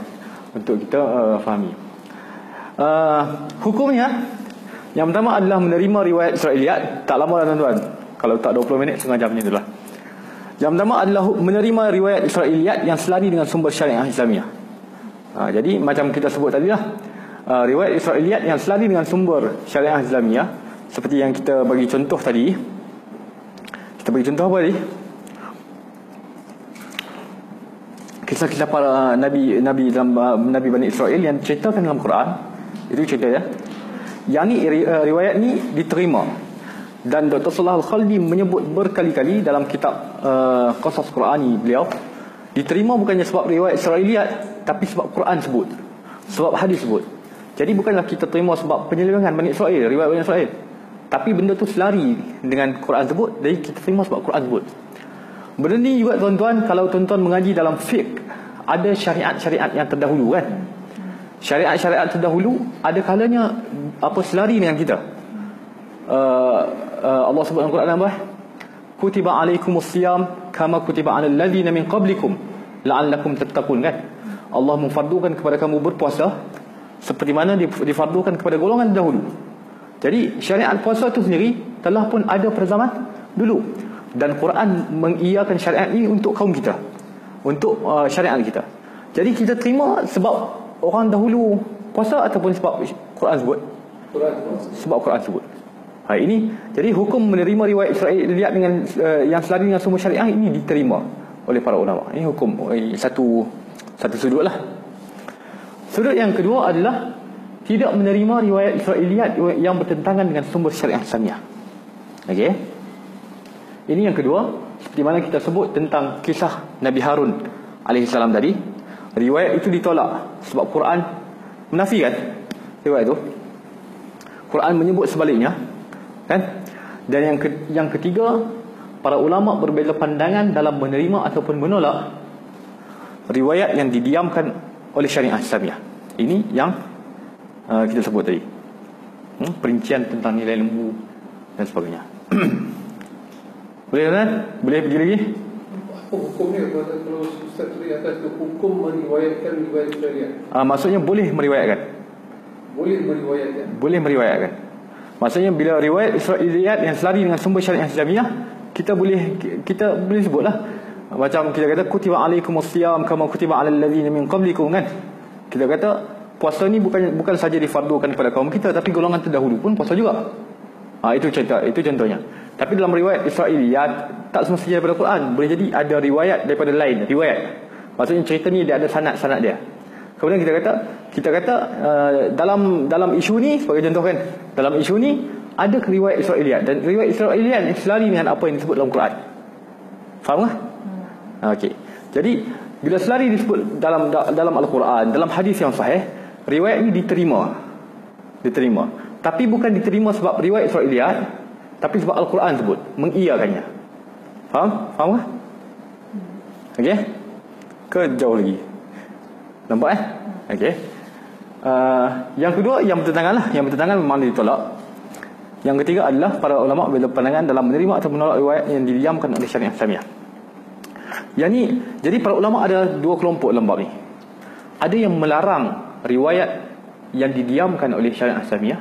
Untuk kita fahami. Hukumnya yang pertama adalah menerima riwayat Israiliyat. Tak lama lah tuan-tuan. Kalau tak 20 minit, setengah jam macam itulah. Yang pertama adalah menerima riwayat Israiliyat yang selari dengan sumber syariah Islamiah. Jadi macam kita sebut tadi lah, riwayat Israiliyat yang selari dengan sumber syariah Islamiah, seperti yang kita bagi contoh tadi. Kita bagi contoh apa tadi? Kisah-kisah para nabi dalam Nabi Bani Israel yang ceritakan dalam Quran. Itu cerita ya. Yang ni riwayat ni diterima. Dan Dr. Salah Al-Khaldi menyebut berkali-kali dalam kitab Qasas Qurani beliau, diterima bukannya sebab riwayat Israiliyat, tapi sebab Quran sebut, sebab hadis sebut. Jadi bukanlah kita terima sebab penyelewengan Bani Israel, riwayat Bani Israel, tapi benda tu selari dengan Quran sebut, jadi kita terima sebab Quran sebut. Benda ni juga tuan-tuan, kalau tuan-tuan mengaji dalam fiqh, ada syariat-syariat yang terdahulu, kan? Syariat-syariat terdahulu ada kalanya selari dengan kita. Allah sebut dalam Quran apa? Kutiba alaikumus-siyam kama kutiba alal ladzina min qablikum la'allakum tattaqun, kan? Allah memfardukan kepada kamu berpuasa seperti mana difardukan kepada golongan dahulu. Jadi syariat puasa itu sendiri telah pun ada pada zaman dulu, dan Quran mengiyakan syariat ini untuk kaum kita, untuk syariat kita. Jadi kita terima sebab orang dahulu puasa ataupun sebab Quran sebut? Sebab Quran sebut. Ini jadi hukum menerima riwayat Israiliyat dengan yang selari dengan sumber syariah ini diterima oleh para ulama. Ini hukum satu sudut lah. Sudut yang kedua adalah tidak menerima riwayat Israiliyat yang bertentangan dengan sumber syariah Islamiah. Okey. Ini yang kedua, seperti mana kita sebut tentang kisah Nabi Harun alaihissalam tadi. Riwayat itu ditolak sebab Quran menafikan riwayat itu. Quran menyebut sebaliknya, kan? Dan yang ketiga, para ulama berbeza pandangan dalam menerima ataupun menolak riwayat yang didiamkan oleh syariah Islamiah. Ini yang kita sebut tadi, perincian tentang nilai lembu dan sebagainya. Boleh kan? Boleh pergi lagi? Hukumnya kalau Ustaz tulis atas tu, hukum meriwayatkan riwayat Israiliyat. Maksudnya boleh meriwayatkan. Boleh meriwayatkan. Boleh meriwayatkan. Maksudnya bila riwayat Israiliyat yang selari dengan sumber syariat Islamiah, kita boleh sebutlah. Macam kita kata kutiba alaikumusiyam kama kutiba alal ladzina min qablikum kan. Kita kata puasa ni bukan saja difardukan kepada kaum kita, tapi golongan terdahulu pun puasa juga. Itu contohnya. Tapi dalam riwayat Israiliyat tak semestinya daripada Quran. Boleh jadi ada riwayat daripada lain riwayat. Maksudnya cerita ni dia ada sanad dia. Kemudian kita kata dalam isu ni, sebagai contoh kan, dalam isu ni ada riwayat Israiliyat, dan riwayat Israiliyat yang selari dengan apa yang disebut dalam Quran. Faham tak? Okey. Jadi bila selari disebut dalam Al-Quran, dalam hadis yang sahih, riwayat ni diterima. Tapi bukan diterima sebab riwayat Israiliyat, tapi sebab Al-Quran sebut, mengiyakannya. Faham tak? Okey. Ke jauh lagi? Nampak Okey. Yang kedua, yang bertentangan memang ditolak. Yang ketiga adalah para ulama berbeza pandangan dalam menerima atau menolak riwayat yang didiamkan oleh syariat Islamiah. Yang ni, jadi para ulama ada dua kelompok dalam bab ni. Ada yang melarang riwayat yang didiamkan oleh syariat Islamiah,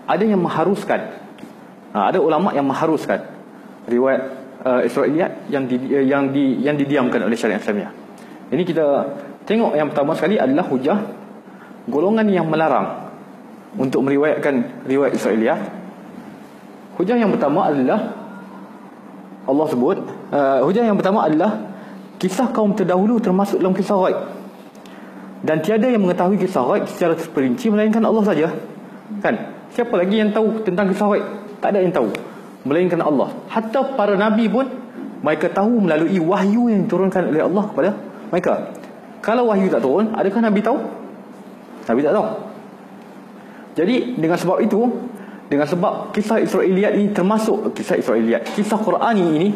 ada yang mengharuskan. Ada ulama yang mengharuskan riwayat Israiliyat yang didiamkan oleh syariat Islamiah. Ini kita tengok, yang pertama sekali adalah hujah golongan yang melarang untuk meriwayatkan riwayat Israiliyat. Hujah yang pertama adalah Allah sebut, hujah yang pertama adalah kisah kaum terdahulu termasuk dalam kisah ghaib, dan tiada yang mengetahui kisah ghaib secara terperinci melainkan Allah saja. Kan? Siapa lagi yang tahu tentang kisah ghaib? Tak ada yang tahu melainkan Allah. Hatta para nabi pun mereka tahu melalui wahyu yang diturunkan oleh Allah kepada mereka. Kalau wahyu tak turun, adakah Nabi tahu? Nabi tak tahu. Jadi dengan sebab itu, dengan sebab kisah Israiliyat ini termasuk kisah Qurani ini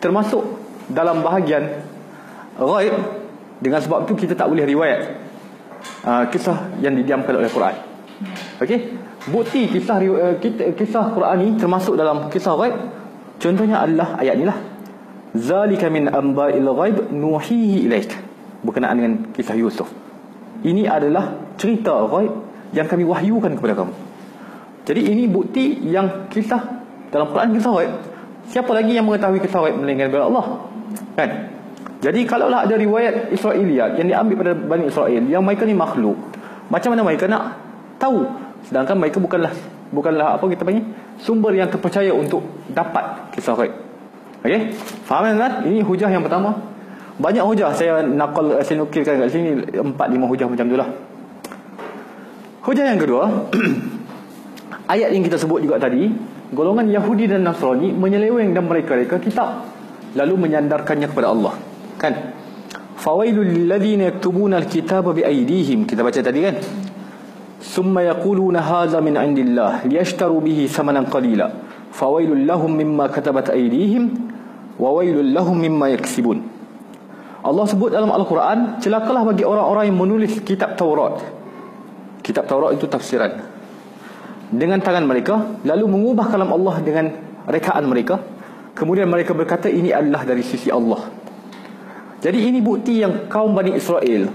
termasuk dalam bahagian ghaib, dengan sebab itu kita tak boleh riwayat kisah yang didiamkan oleh Quran. Okey? Bukti kisah Qurani termasuk dalam kisah ghaib, contohnya adalah ayat inilah. Zalika min amba'il ghaib nuhihi ilaik, berkenaan dengan kisah Yusuf. Ini adalah cerita ghaib yang kami wahyukan kepada kamu. Jadi ini bukti yang kisah dalam Quran, kisah ghaib. Siapa lagi yang mengetahui kisah ghaib melainkan Allah? Kan? Jadi kalaulah ada riwayat Israiliyat yang diambil pada Bani Israel, yang mereka ni makhluk, macam mana mereka nak tahu? Sedangkan mereka bukanlah apa kita panggil sumber yang terpercaya untuk dapat kisah ghaib. Okey? Faham kan? Ini hujah yang pertama. Banyak hujah saya nukilkan kat sini, 4-5 hujah macam itulah. Hujah yang kedua, ayat yang kita sebut juga tadi, golongan Yahudi dan Nasrani menyeleweng dan mereka kitab, lalu menyandarkannya kepada Allah. Kan? Fawailul lilladzina yaktubuna alkitaba biaydihim, kita baca tadi kan? Summa yaquluna hadza min indillah liyashtaru bihi thamanan qalila. Fawailul lahum mimma katabat aydihim wa wailul lahum mimma yaksibun. Allah sebut dalam Al-Quran, celakalah bagi orang-orang yang menulis kitab Taurat. Kitab Taurat itu tafsiran dengan tangan mereka, lalu mengubah kalam Allah dengan rekaan mereka. Kemudian mereka berkata ini adalah dari sisi Allah. Jadi ini bukti yang kaum Bani Israel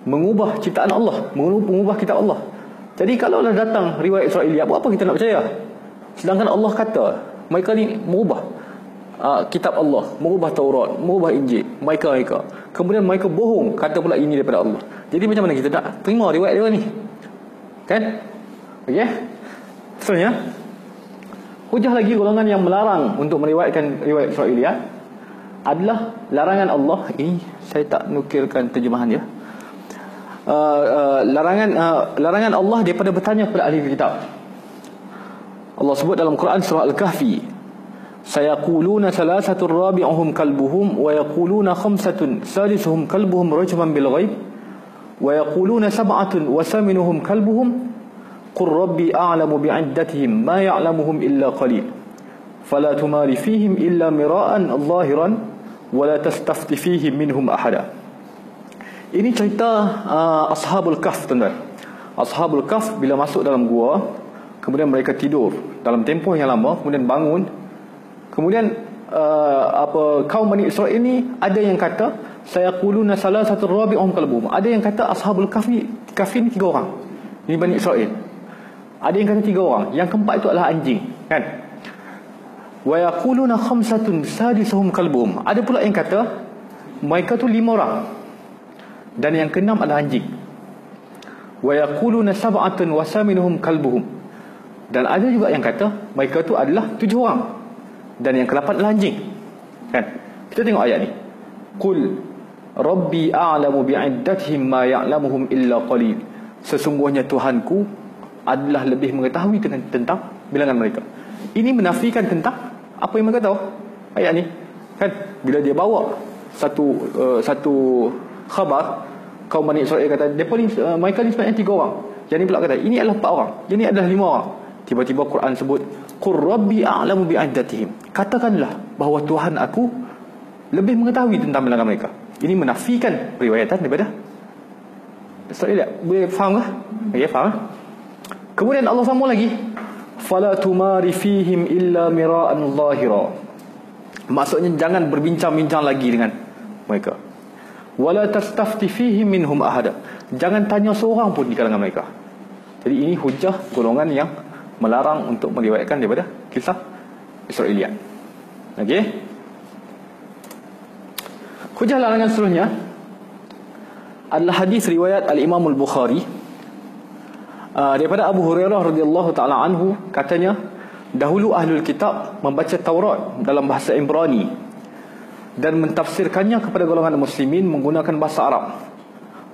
mengubah ciptaan Allah, mengubah kitab Allah. Jadi kalaulah datang riwayat Israiliyat, apa kita nak percaya? Sedangkan Allah kata mereka ni mengubah kitab Allah, mengubah Taurat, mengubah Injil, mereka. Kemudian mereka bohong, kata pula ini daripada Allah. Jadi macam mana kita nak terima riwayat dia ni? Kan? Okey? Seterusnya, hujah lagi golongan yang melarang untuk meriwayatkan riwayat Israiliyat adalah larangan Allah. Ini saya tak nukilkan terjemahan dia. Larangan Allah daripada bertanya kepada ahli kitab. Allah sebut dalam Quran surah Al-Kahfi, sayaquluna thalathatun rabi'uhum kalbuhum wa yaquluna khamsatun sadisuhum kalbuhum rajman bil ghaib wa yaquluna sab'atun wa thaminuhum kalbuhum qur rabbi a'lamu bi'iddatihim ma ya'lamuhum illa qalil fala tumari fihim illa mira'an zahiran wa la tastafti fihim minhum ahada. Ini cerita Ashabul Kahf, tuan-tuan. Ashabul Kahf bila masuk dalam gua, kemudian mereka tidur dalam tempoh yang lama, kemudian bangun. Kemudian kaum Bani Israel ni ada yang kata sayaquluna salasatu rabi'uhum kalbuhum. Ada yang kata Ashabul Kahf ni 3 orang. Ini Bani Israel. Ada yang kata 3 orang, yang keempat itu adalah anjing, kan? Wa yaquluna khamsatun sadisuhum kalbuhum. Ada pula yang kata mereka tu 5 orang dan yang keenam adalah anjing. Wa yaquluna sab'atun wa saminuhum kalbuhum. Dan ada juga yang kata mereka tu adalah 7 orang dan yang ke-8 adalah anjing. Kan? Kita tengok ayat ni. Qul rabbi a'lamu bi'iddatihim ma ya'lamuhum illa qalil. Sesungguhnya Tuhanku adalah lebih mengetahui tentang bilangan mereka. Ini menafikan tentang apa yang mereka tahu. Ayat ni kan, bila dia bawa satu khabar, kaum Bani Israel kata mereka ni sebenarnya 3 orang. Yang ni pula kata ini adalah 4 orang, yang ni adalah 5 orang. Tiba-tiba Quran sebut qur rabbi a'lamu bi'iddatihim. Katakanlah bahawa Tuhan aku lebih mengetahui tentang bilangan mereka. Ini menafikan periwayatan daripada Israel. Boleh faham ke? Okey, faham? Kemudian Allah sambung lagi, fala tumari fihim illa mira'an zahira. Maksudnya jangan berbincang-bincang lagi dengan mereka. Wala tastafti fihim minhum ahada. Jangan tanya seorang pun di kalangan mereka. Jadi ini hujah golongan yang melarang untuk meriwayatkan daripada kisah Israiliyat. Okey. Hujah larangan seterusnya adalah hadis riwayat Al-Imam Al-Bukhari daripada Abu Hurairah radhiyallahu taala anhu, katanya dahulu ahlul kitab membaca Taurat dalam bahasa Ibrani dan mentafsirkannya kepada golongan muslimin menggunakan bahasa Arab.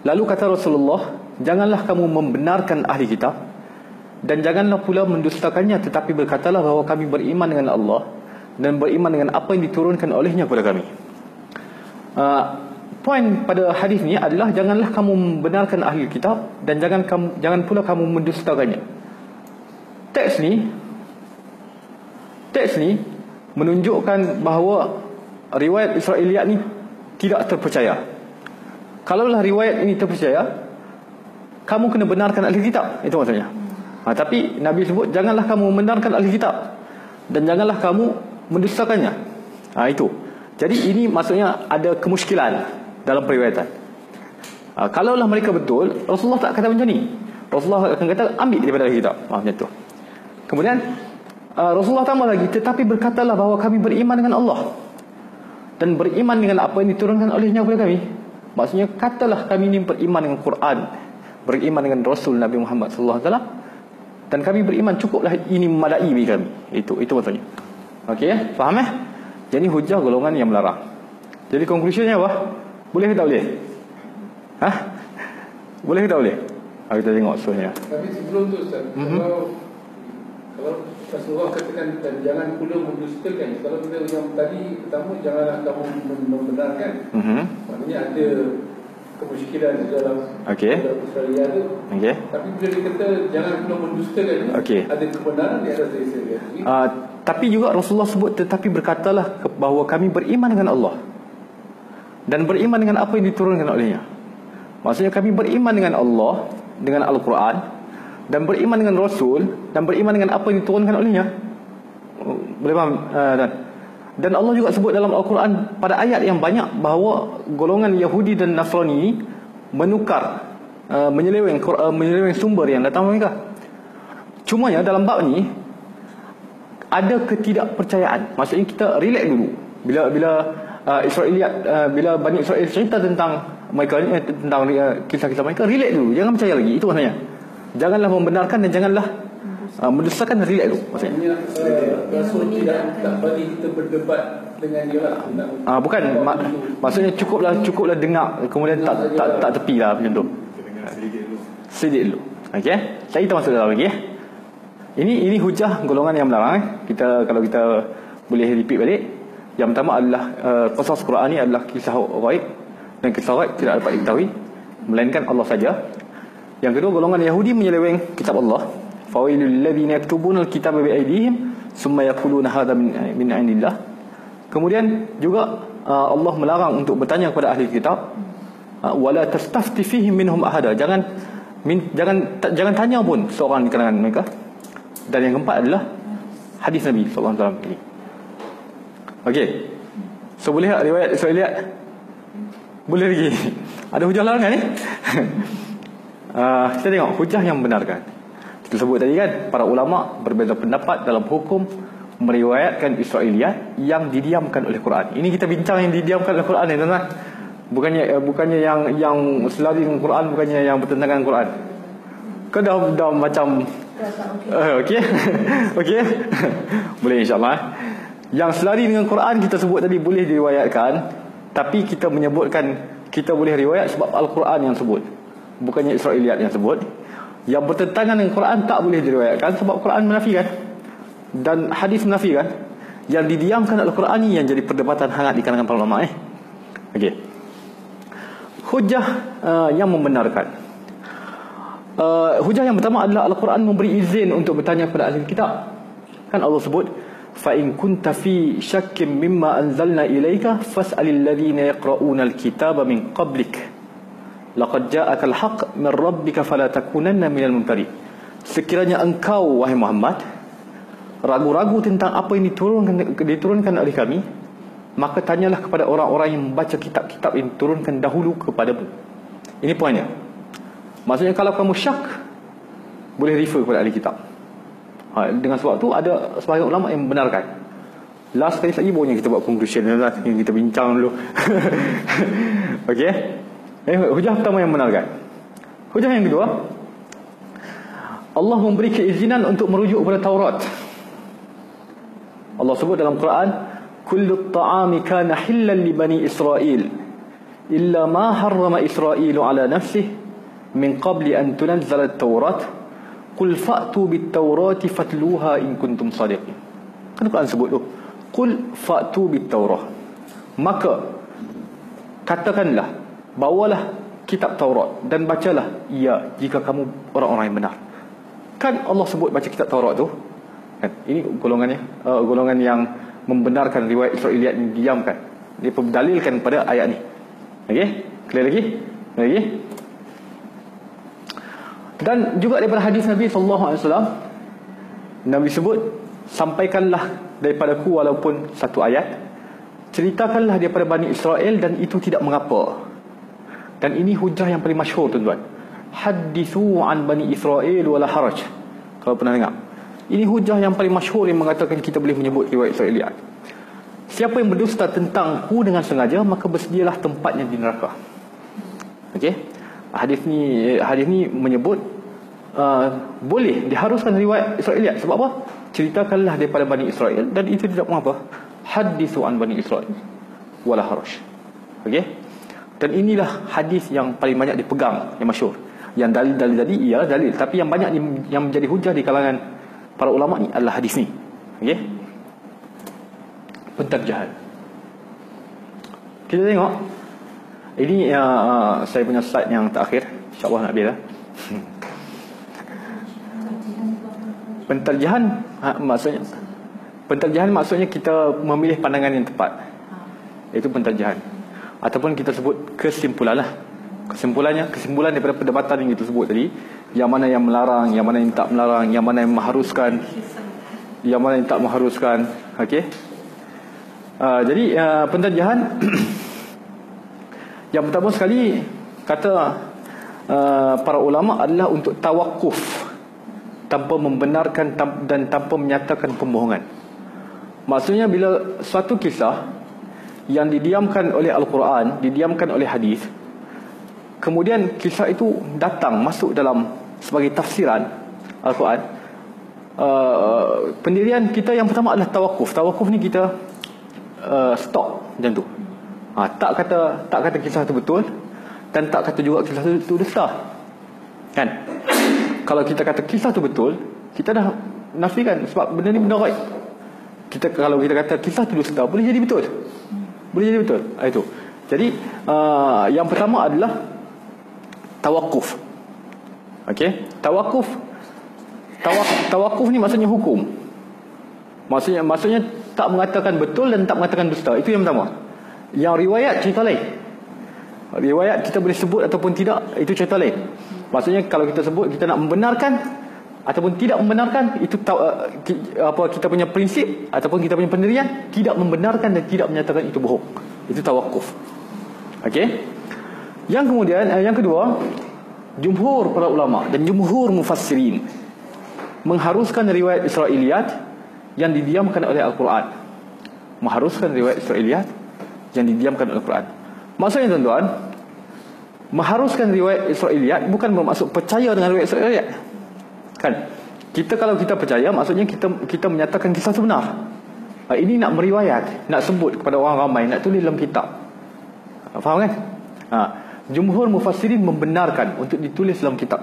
Lalu kata Rasulullah, janganlah kamu membenarkan ahli kitab dan janganlah pula mendustakannya, tetapi berkatalah bahawa kami beriman dengan Allah dan beriman dengan apa yang diturunkan olehnya kepada kami. Poin pada hadis ni adalah janganlah kamu membenarkan ahli kitab dan jangan pula kamu mendustakannya. Teks ni menunjukkan bahawa riwayat Israiliyat ni tidak terpercaya. Kalaulah riwayat ini terpercaya, kamu kena benarkan ahli kitab, itu maksudnya. Tapi Nabi sebut janganlah kamu membenarkan ahli kitab dan janganlah kamu mendustakannya. Itu. Jadi ini maksudnya ada kemusykilan dalam periwayatan. Kalaulah mereka betul, Rasulullah tak kata macam ni. Rasulullah akan kata ambil daripada ahli kitab. Macam tu. Kemudian Rasulullah tambah lagi, tetapi berkatalah bahawa kami beriman dengan Allah dan beriman dengan apa yang diturunkan olehnya kepada kami. Maksudnya katalah kami ni beriman dengan Quran, beriman dengan Rasul Nabi Muhammad sallallahu alaihi wasallam, dan kami beriman, cukuplah ini memadai bagi kami. Itu maksudnya. Okey, faham eh? Jadi hujah golongan yang melarang. Jadi konklusinya apa? Boleh ke tak boleh? Boleh ke tak boleh? Kita tengok seterusnya. Tapi sebelum tu Ustaz, kalau Rasulullah katakan dan jangan pula mendustakan. Kalau kita yang tadi pertama, janganlah kamu membenarkan. Maknanya ada kemusykilan di dalam Australia tu. Tapi bila dia kata jangan pula mendustakan, ada kebenaran di atas Israel. Tapi juga Rasulullah sebut, tetapi berkatalah bahawa kami beriman dengan Allah dan beriman dengan apa yang diturunkan olehnya. Maksudnya kami beriman dengan Allah, dengan Al-Quran, dan beriman dengan Rasul, dan beriman dengan apa yang diturunkan olehnya. Boleh faham? Dan Allah juga sebut dalam Al-Quran pada ayat yang banyak bahawa golongan Yahudi dan Nasrani menukar, menyeleweng sumber yang datang mereka. Cumanya dalam bab ni ada ketidakpercayaan. Maksudnya kita relax dulu. Bila Bani Israel cerita tentang mereka ni, tentang kisah-kisah mereka, relax dulu, jangan percaya lagi. Itu maksudnya. Janganlah membenarkan dan janganlah mendustakan, relax dulu. Maksudnya Rasul tak bagi kita berdebat dengan dia lah. Bukan, maksudnya cukuplah dengar, kemudian tak tepilah macam tu. Sedikit dulu. Okey, saya kita masuk dalam lagi. Ini hujah golongan yang melarang. Kalau kita boleh repeat balik. Yang pertama adalah qasas Quran ni adalah kisah ghaib, dan kisah ghaib tidak dapat diketahui melainkan Allah saja. Yang kedua, golongan Yahudi menyeleweng kitab Allah. Fawailul ladzina yaktubuna alkitaba biaydihim summa yaquluna hadha min indillah. Kemudian juga Allah melarang untuk bertanya kepada ahli kitab, wala tastafti fihim minhum ahada. Jangan tanya pun seorang di kalangan mereka. Dan yang keempat adalah hadis Nabi sallallahu alaihi wasallam ini. Okey. So boleh tak riwayat Israiliyat? Boleh lagi. Ada hujah larangan ni? Kita tengok hujah yang membenarkan. Kita sebut tadi kan, para ulama berbeza pendapat dalam hukum meriwayatkan Israiliyat yang didiamkan oleh Quran. Ini kita bincang yang didiamkan oleh Quran ni, tuan-tuan. Bukannya yang selari dengan Quran, bukannya yang bertentangan dengan Quran. Kau dah macam okey. Okey. Boleh insya-Allah. Yang selari dengan Quran kita sebut tadi boleh diriwayatkan, tapi kita menyebutkan kita boleh riwayat sebab Al-Quran yang sebut, bukannya Israiliyat yang sebut. Yang bertentangan dengan Quran tak boleh diriwayatkan sebab Quran menafikan dan hadis menafikan. Yang didiamkan Al-Quran ni yang jadi perdebatan hangat di kalangan para ulama. Okey. Hujah yang membenarkan. Hujah yang pertama adalah Al-Quran memberi izin untuk bertanya kepada ahli kitab. Kan Allah sebut, fa in kunta fi syakkin mimma anzalna ilaika fas'alil ladzina yaqra'una al-kitaba min qablik laqad ja'aka al-haqq min rabbika fala takunanna minal mumtarin. Sekiranya engkau wahai Muhammad ragu-ragu tentang apa yang diturunkan oleh kami, maka tanyalah kepada orang-orang yang membaca kitab-kitab yang diturunkan dahulu kepadamu. Ini poinnya. Maksudnya kalau kamu syak, boleh refer kepada ahli kitab. Dengan sebab tu ada sebahagian ulama yang membenarkan. Last sekali lagi barunya kita buat conclusion yang kita bincang dulu. Okey. Hujah pertama yang membenarkan. Hujah yang kedua, Allah memberi keizinan untuk merujuk kepada Taurat. Allah sebut dalam Quran, kullu at-ta'ami kana hillan li bani Israil illa ma harrama Israilu ala nafsihi min qabli an tunzala at-Taurat qul fa'tu bit-Taurati fatluha in kuntum sadiqin. Kan Quran sebut tu, qul fa'tu bit-Taurah, maka katakanlah, bawalah kitab Taurat dan bacalah ia jika kamu orang-orang yang benar. Kan Allah sebut baca kitab Taurat tu kan? Ini golongan yang membenarkan riwayat Israiliyat yang didiamkan. Dia berdalilkan pada ayat ni. Okey, clear lagi? Lagi? Dan juga daripada hadis Nabi SAW, Nabi sebut, sampaikanlah daripadaku walaupun satu ayat, ceritakanlah daripada Bani Israel dan itu tidak mengapa. Dan ini hujah yang paling masyhur, tuan-tuan. Hadithu an Bani Israel wala haraj. Kalau pernah dengar, ini hujah yang paling masyhur yang mengatakan kita boleh menyebut riwayat Israiliyat. Siapa yang berdusta tentangku dengan sengaja, maka bersedialah tempatnya di neraka. Okey. Hadis ni menyebut boleh diharuskan riwayat Israiliyat. Sebab apa? Ceritakanlah daripada Bani Israel dan itu tidak mengapa. Hadithu an Bani Israel wala haraj. Okey. Dan inilah hadis yang paling banyak dipegang, yang masyhur. Yang dalil-dalil tadi ialah dalil, tapi yang banyak yang menjadi hujah di kalangan para ulama ni adalah hadis ni. Okey. Pentarjahan. Kita tengok. Ini saya punya slide yang terakhir. InsyaAllah nak habis lah. Pentarjahan maksudnya kita memilih pandangan yang tepat. Itu pentarjahan. Ataupun kita sebut kesimpulan lah. Kesimpulan daripada perdebatan yang kita sebut tadi. Yang mana yang melarang, yang mana yang tak melarang, yang mana yang mengharuskan, yang mana yang tak mengharuskan. Okey. Jadi pentarjahan yang pertama sekali kata para ulama adalah untuk tawakuf, tanpa membenarkan dan tanpa menyatakan pembohongan. Maksudnya bila suatu kisah yang didiamkan oleh Al-Quran, didiamkan oleh hadis, kemudian kisah itu datang masuk dalam sebagai tafsiran Al-Quran, pendirian kita yang pertama adalah tawakuf. Tawakuf ni kita stop macam tu. Tak kata kisah itu betul dan tak kata juga kisah itu dusta. Kan? Kalau kita kata kisah itu betul, kita dah nafikan sebab benda ni benda ghaib. Kalau kita kata kisah itu dusta, boleh jadi betul. Boleh jadi betul. Itu. Jadi yang pertama adalah tawakuf. Okey? Tawakuf ni maksudnya hukum. Maksudnya tak mengatakan betul dan tak mengatakan dusta. Itu yang pertama. Yang riwayat cerita lain. Riwayat kita boleh sebut ataupun tidak, itu cerita lain. Maksudnya kalau kita sebut kita nak membenarkan ataupun tidak membenarkan, itu kita punya prinsip ataupun kita punya pendirian, tidak membenarkan dan tidak menyatakan itu bohong. Itu tawakuf. Okey. Yang kedua, jumhur para ulama dan jumhur mufassirin mengharuskan riwayat Israiliyat yang didiamkan oleh Al-Quran. Mengharuskan riwayat Israiliyat yang didiamkan oleh Al-Quran. Maksudnya tuan-tuan, mengharuskan riwayat Israiliyat bukan bermaksud percaya dengan riwayat Israiliyat. Kan? Kalau kita percaya, maksudnya kita menyatakan kisah sebenar. Ini nak meriwayat, nak sebut kepada orang ramai, nak tulis dalam kitab. Faham kan? Jumhur mufassirin membenarkan untuk ditulis dalam kitab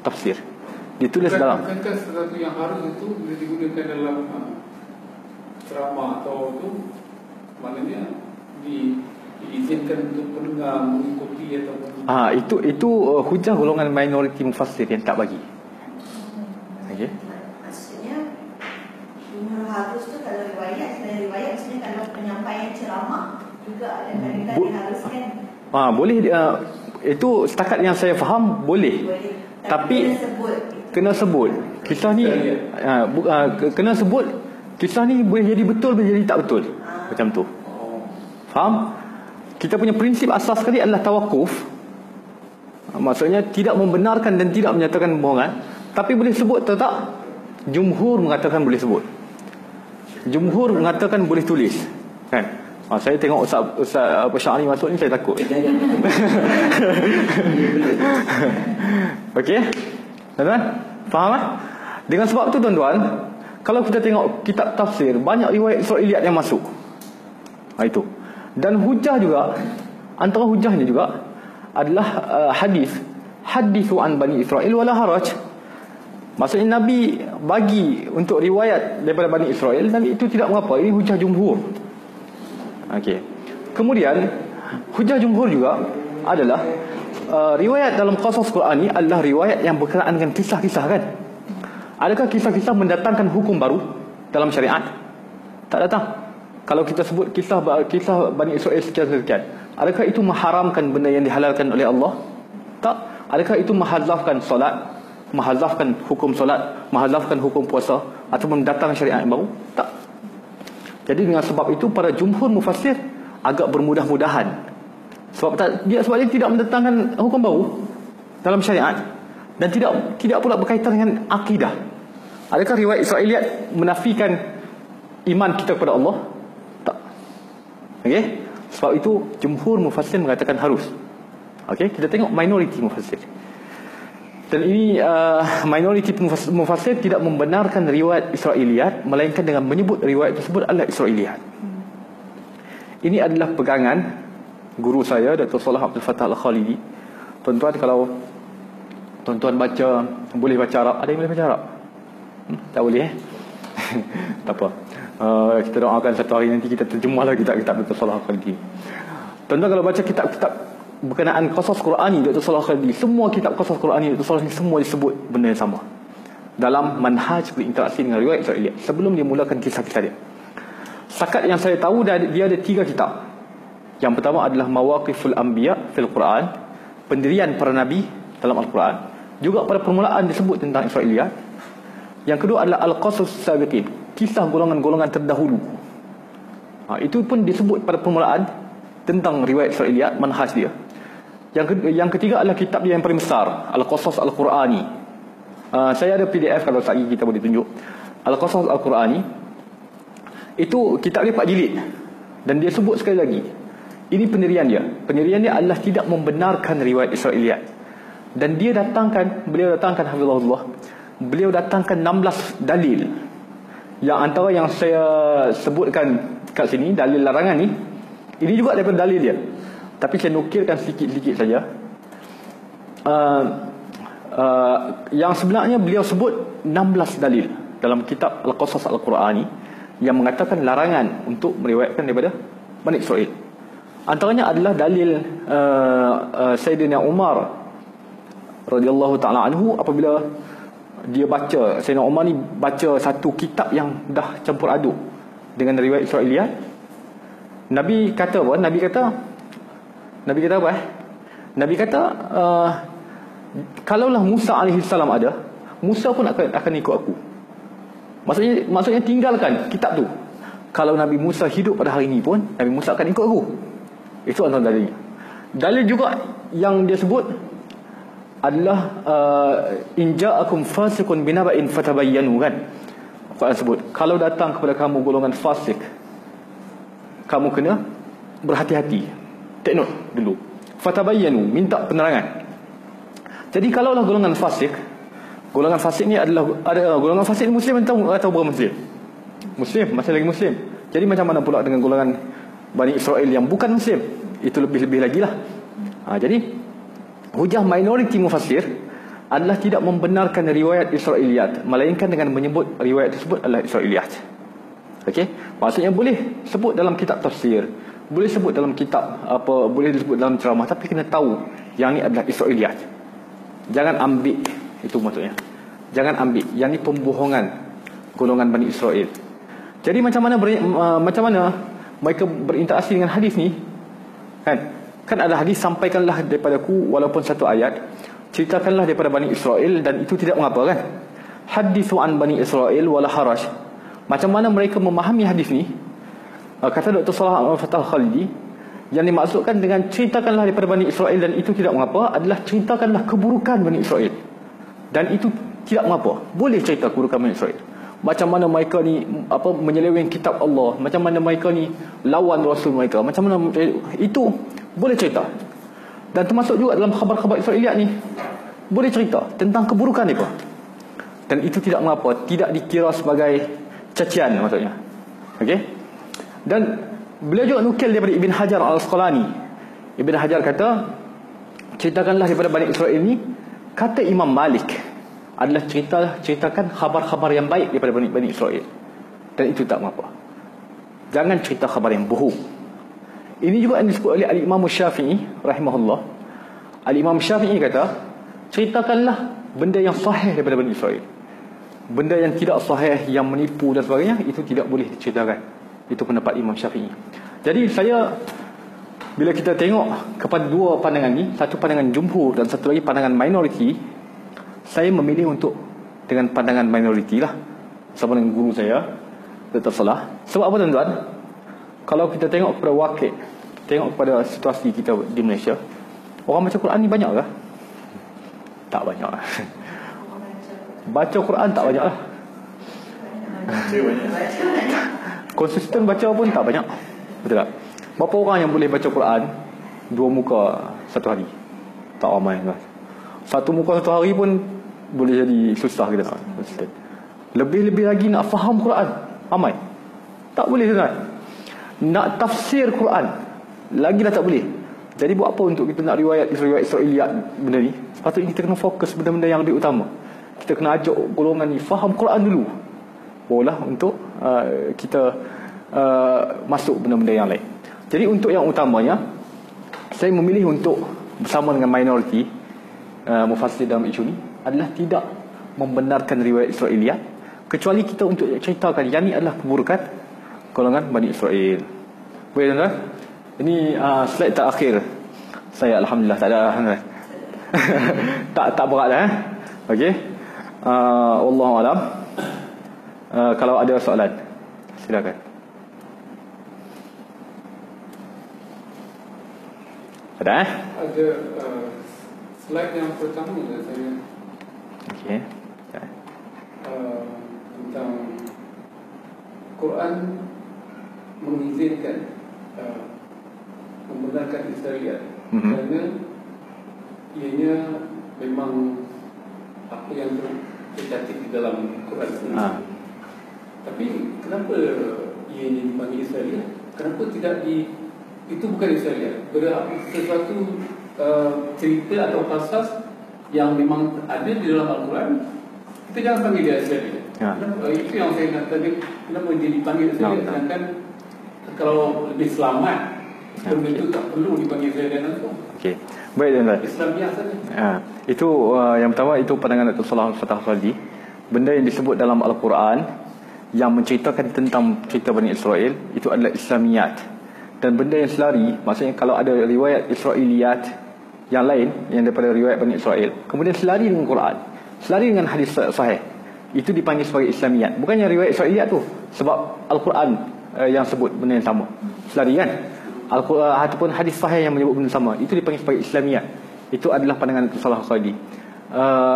tafsir. Ditulis dalam. Bukankah sesuatu yang harus itu bila digunakan dalam ceramah atau itu, maknanya diizinkan untuk pendengar mengikuti ataupun itu hujah golongan minoriti mufassir yang tak bagi. Okey. Maksudnya harus tu kalau riwayat maksudnya kalau penyampaian ceramah juga ada kadang-kadang diharuskan. Boleh, itu setakat yang saya faham boleh. Tapi kena sebut. Kisah ni kena sebut. Kisah ni boleh jadi betul, boleh jadi tak betul. Macam tu. Faham? Kita punya prinsip asas sekali adalah tawakuf. Maksudnya tidak membenarkan dan tidak menyatakan kebohongan. Tapi boleh sebut atau tak? Jumhur mengatakan boleh sebut. Jumhur mengatakan boleh tulis. Kan? Saya tengok Ustaz Syahri masuk ni, saya takut. Okey? Tuan-tuan, faham tak? Dengan sebab tu tuan-tuan, kalau kita tengok kitab tafsir, banyak riwayat Israiliyat yang masuk. Itu. Dan hujah juga, antara hujahnya juga adalah hadithu an Bani Israel wala haraj. Maksudnya Nabi bagi untuk riwayat daripada Bani Israel, dan itu tidak mengapa. Ini hujah jumhur. Okey. Kemudian hujah jumhur juga adalah riwayat dalam qasas Quran ni adalah riwayat yang berkenaan dengan kisah-kisah, kan? Adakah kisah-kisah mendatangkan hukum baru dalam syariat? Tak datang. Kalau kita sebut kisah Bani Israel sekian-sekian, adakah itu mengharamkan benda yang dihalalkan oleh Allah? Tak. Adakah itu menghazafkan solat, menghazafkan hukum solat, menghazafkan hukum puasa, atau mendatangkan syariat yang baru? Tak. Jadi dengan sebab itu para jumhur mufassir agak bermudah-mudahan. Sebab dia tidak mendatangkan hukum baru dalam syariat, dan tidak pula berkaitan dengan akidah. Adakah riwayat Israiliyat menafikan iman kita kepada Allah? Tak. Okey? Sebab itu jumhur mufassir mengatakan harus. Okey, kita tengok minoriti mufassir. Dan ini minoriti mufassir tidak membenarkan riwayat Israiliyat, melainkan dengan menyebut riwayat tersebut adalah Israiliyat. Ini adalah pegangan guru saya, Dr. Salah Abdul Fattah Al-Khalidi. Tuan-tuan, kalau tuan-tuan boleh baca Arab. Ada yang boleh baca Arab? Tak boleh tak apa. Kita doakan satu hari nanti kita terjemahlah kitab-kitab Dr. Salah Al-Khalidi. Tuan-tuan, kalau baca kitab-kitab berkenaan qasas Qurani Dr. Salah Al-Khalidi, semua kitab qasas Qurani Dr. Salah Al-Khalidi semua disebut benda yang sama dalam manhaj berinteraksi dengan riwayat Israiliyat sebelum dia mulakan kisah-kisah dia. Setakat yang saya tahu, dia ada 3 kitab. Yang pertama adalah Mawaqiful Anbiya fil Quran, pendirian para nabi dalam Al-Quran. Juga pada permulaan disebut tentang Israiliyat. Yang kedua adalah Al-Qasas Sabiqin, kisah golongan-golongan terdahulu. Itu pun disebut pada permulaan tentang riwayat Israiliyat, manhaj dia. Yang ketiga adalah kitab dia yang paling besar, Al-Qasas Al-Qurani. Saya ada PDF, kalau sekali kita boleh tunjuk. Al-Qasas Al-Qurani, itu kitab dia 4 jilid. Dan dia sebut sekali lagi, ini pendirian dia. Pendirian dia adalah tidak membenarkan riwayat Israiliyat. Dan beliau datangkan hafizahullah, beliau datangkan 16 dalil. Yang antara yang saya sebutkan kat sini, dalil larangan ni, ini juga daripada dalil dia. Tapi saya nukilkan sedikit-sedikit saja. Yang sebenarnya beliau sebut 16 dalil dalam kitab Al-Qasas Al-Qurani yang mengatakan larangan untuk meriwayatkan daripada Bani Israel. Antaranya adalah dalil Sayyidina Umar radhiyallahu ta'ala anhu, apabila dia baca, Sayyidina Umar ni baca satu kitab yang dah campur aduk dengan riwayat Israiliyat. Nabi kata apa? Nabi kata kalaulah Musa AS ada, Musa pun akan ikut aku. Maksudnya tinggalkan kitab tu. Kalau Nabi Musa hidup pada hari ini pun, Nabi Musa akan ikut aku. Itu antara dalilnya. Dalil juga yang dia sebut adalah in ja'akum fasiqun binaba'in fatabayyanu, kan? Quran sebut, kalau datang kepada kamu golongan fasik, kamu kena berhati-hati. Take note dulu. Fatabayyanu, minta penerangan. Jadi kalaulah golongan fasik ni adalah golongan fasik ni Muslim atau bukan Muslim? Muslim, masih lagi Muslim. Jadi macam mana pula dengan golongan Bani Israel yang bukan Muslim? Itu lebih-lebih lagi lah. Jadi hujah minoriti mufassir adalah tidak membenarkan riwayat Israiliyat, melainkan dengan menyebut riwayat tersebut adalah Israiliyat. Okey, maksudnya boleh sebut dalam kitab tafsir, boleh sebut dalam kitab apa, boleh disebut dalam ceramah, tapi kena tahu yang ni adalah Israiliyat. Jangan ambil, itu maksudnya. Jangan ambil yang ni pembohongan golongan Bani Israel. Jadi macam mana mereka berinteraksi dengan hadis ni? Kan ada hadis, sampaikanlah daripadaku walaupun satu ayat, ceritakanlah daripada Bani Israel, dan itu tidak mengapa, kan? Hadithu an Bani Israel wala haraj. Macam mana mereka memahami hadis ni? Kata Dr. Salah Al-Fatah Khalidi, yang dimaksudkan dengan ceritakanlah daripada Bani Israel dan itu tidak mengapa adalah ceritakanlah keburukan Bani Israel, dan itu tidak mengapa. Boleh cerita keburukan Bani Israel. Macam mana mereka ni menyeleweng kitab Allah, macam mana mereka ni lawan Rasul mereka, macam mana itu boleh cerita. Dan termasuk juga dalam khabar-khabar Israiliyat ni boleh cerita tentang keburukan mereka, dan itu tidak mengapa, tidak dikira sebagai cacian maksudnya. Okey. Dan beliau juga nukil daripada Ibn Hajar Al-Asqalani. Ibn Hajar kata, ceritakanlah daripada Bani Israel ni, kata Imam Malik, adalah ceritakan khabar-khabar yang baik daripada Bani Israel, dan itu tak mengapa. Jangan cerita khabar yang bohong. Ini juga yang disebut oleh Al-Imam Syafi'i rahimahullah. Al-Imam Syafi'i kata, ceritakanlah benda yang sahih daripada Bani Israel. Benda yang tidak sahih, yang menipu dan sebagainya, itu tidak boleh diceritakan. Itu pendapat Imam Syafi'i. Jadi bila kita tengok kepada dua pandangan ni, satu pandangan jumhur dan satu lagi pandangan minoriti, saya memilih untuk dengan pandangan minoriti lah, sama dengan guru saya, Dr. Salah. Sebab apa, tuan-tuan? Kalau kita tengok kepada wakil, tengok kepada situasi kita di Malaysia, orang baca Quran ni banyak ke? Tak banyak. Baca Quran tak banyak lah. Konsisten baca pun tak banyak. Betul tak? Berapa orang yang boleh baca Quran 2 muka satu hari? Tak ramai, kan? 1 muka satu hari pun boleh jadi susah kita nak konsisten. Lebih-lebih lagi nak faham Quran, ramai tak boleh, kan? Nak tafsir Quran lagi dah tak boleh. Jadi buat apa untuk kita nak riwayat Israiliyat benda ni? Patutnya kita kena fokus benda-benda yang lebih utama. Kita kena ajak golongan ni faham Quran dulu, barulah untuk kita masuk benda-benda yang lain. Jadi untuk yang utamanya, saya memilih untuk bersama dengan minoriti mufassir dalam isu ni adalah tidak membenarkan riwayat Israiliyat, kecuali kita untuk ceritakan yang ni adalah keburukan golongan Bani Israel. Boleh, tuan-tuan? Ini slide terakhir saya, alhamdulillah tak ada tak berat dah. Okey. Wallahu alam. Kalau ada soalan, silakan. Ada? Ada slide yang pertama saya. Okey. Tentang Quran mengizinkan membenarkan Israiliyat, kerana ianya memang apa yang tercatat di dalam Quran sendiri. Tapi kenapa ianya dipanggil Israiliyat? Kenapa tidak itu bukan Israiliyat? Sesuatu cerita atau pasal yang memang ada di dalam Al-Quran, kita jangan panggil dia Israiliyat. Itu yang saya nak tadi, kenapa dia dipanggil Israiliyat? Sedangkan kalau lebih selamat, benda itu tak perlu dipanggil Israiliyat langsung. Okey. Baik, tuan-tuan. Islamiah saja. Itu yang pertama, itu pandangan Dr. Salah Al-Fatah Khalidi. Benda yang disebut dalam Al-Quran yang menceritakan tentang cerita Bani Israel, itu adalah Islamiyat. Dan benda yang selari, maksudnya kalau ada riwayat Israiliyat yang lain, yang daripada riwayat Bani Israel, kemudian selari dengan Quran, selari dengan hadis sahih, itu dipanggil sebagai Islamiyat. Bukannya riwayat Israiliyat tu, sebab Al-Quran yang sebut benda yang sama, selari, kan? Al-Quran ataupun hadis sahih yang menyebut benda sama, itu dipanggil sebagai Islamiyat. Itu adalah pandangan Datuk Salah Khaldi.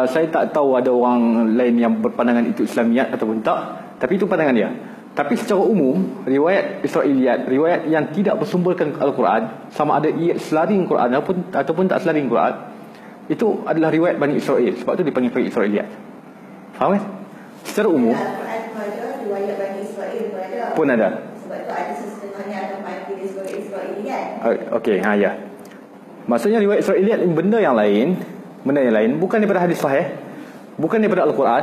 Saya tak tahu ada orang lain yang berpandangan itu Islamiat ataupun tak, tapi itu pandangan dia. Tapi secara umum, riwayat Israiliyat, riwayat yang tidak bersumberkan Al-Quran, sama ada ia selaring Quran ataupun tak selaring Quran, itu adalah riwayat Bani Israel. Sebab itu dipanggil Israiliyat. Faham kan? Secara umum Al-Quran pun ada, riwayat Bani Israel pun pun ada. ada. Sebab tu ada sesetengahnya akan panggil Israiliyat. Okey, ya. Maksudnya riwayat Israiliyat benda yang lain, bukan daripada hadis sahih, bukan daripada Al-Quran,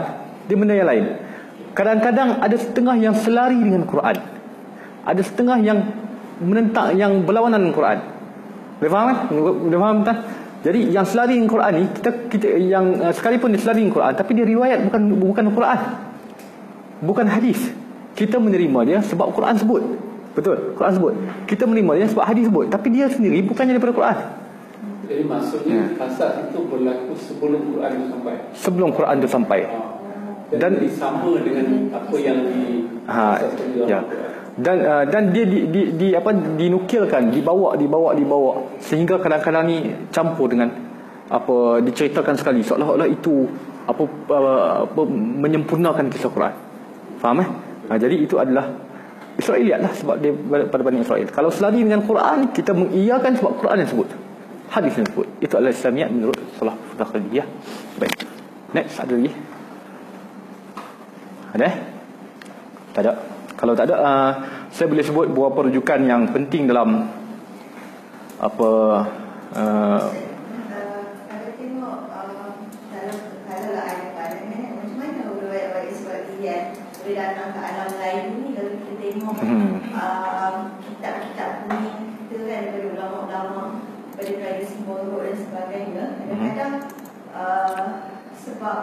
dia benda yang lain. Kadang-kadang ada setengah yang selari dengan Quran, ada setengah yang menentang, yang berlawanan dengan Quran. Boleh faham kan? Boleh faham tak? Jadi yang selari dengan Quran ni, kita yang sekalipun dia selari dengan Quran, tapi dia riwayat bukan Quran, bukan hadis, kita menerima dia sebab Quran sebut. Betul, Quran sebut. Kita menerima dia sebab hadis sebut, tapi dia sendiri bukannya daripada Quran. Jadi maksudnya asas itu berlaku sebelum Quran itu sampai. Sebelum Quran itu sampai. Dan sama dengan apa yang di ya. Dan dia dinukilkan, dibawa sehingga kadang-kadang ni campur dengan apa diceritakan sekali seolah-olah itu menyempurnakan kisah Quran. Faham jadi itu adalah Israiliyat lah, sebab dia pada Bani Israel. Kalau selari dengan Quran, kita mengiyakan sebab Quran yang sebut, hadis yang sebut. Itu adalah Islamiat menurut Salah Khaldi. Baik. Next, ada lagi? Ada? Tak ada. Kalau tak ada, saya boleh sebut beberapa rujukan yang penting dalam apa Kalau tengok kalau ada pandangan macam mana riwayat Israiliyat boleh datang ke alam lain ni. Kalau kita tengok kitab-kitab ni kita kan daripada ulama-ulama, daripada tradisi Moro dan sebagainya, kadang-kadang sebab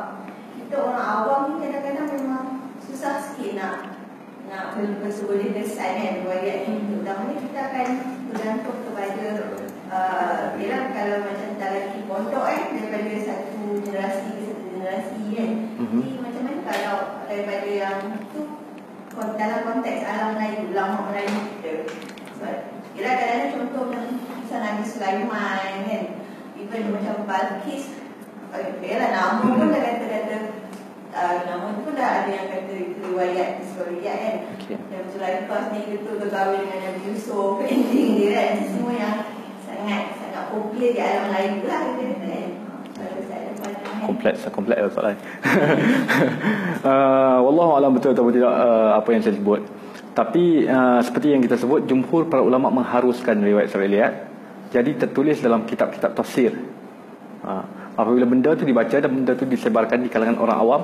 kita orang awam ni kadang-kadang memang susah sikit nak boleh kesan kan riwayat ni. Terutamanya kita akan bergantung kepada ialah kalau macam tak lagi pondok daripada satu generasi ke satu generasi kan. Jadi macam mana kalau daripada yang tu dalam konteks alam lain, ulama Melayu kita, sebab ialah kadang-kadang contoh macam kisah Nabi Sulaiman kan, even macam Balqis, ialah nama pun dah kata-kata nama tu pun dah ada yang kata riwayat Israiliyat kan. Nabi Sulaiman ni betul berkahwin dengan Nabi Yusuf, ending dia kan. Semua yang sangat popular di alam lain pula kata kan. Kompleks soalan. Wallahu alam betul atau tidak apa yang saya sebut. Tapi seperti yang kita sebut, jumhur para ulama mengharuskan riwayat Israiliyat. Jadi tertulis dalam kitab-kitab tafsir. Apabila benda tu dibaca dan benda tu disebarkan di kalangan orang awam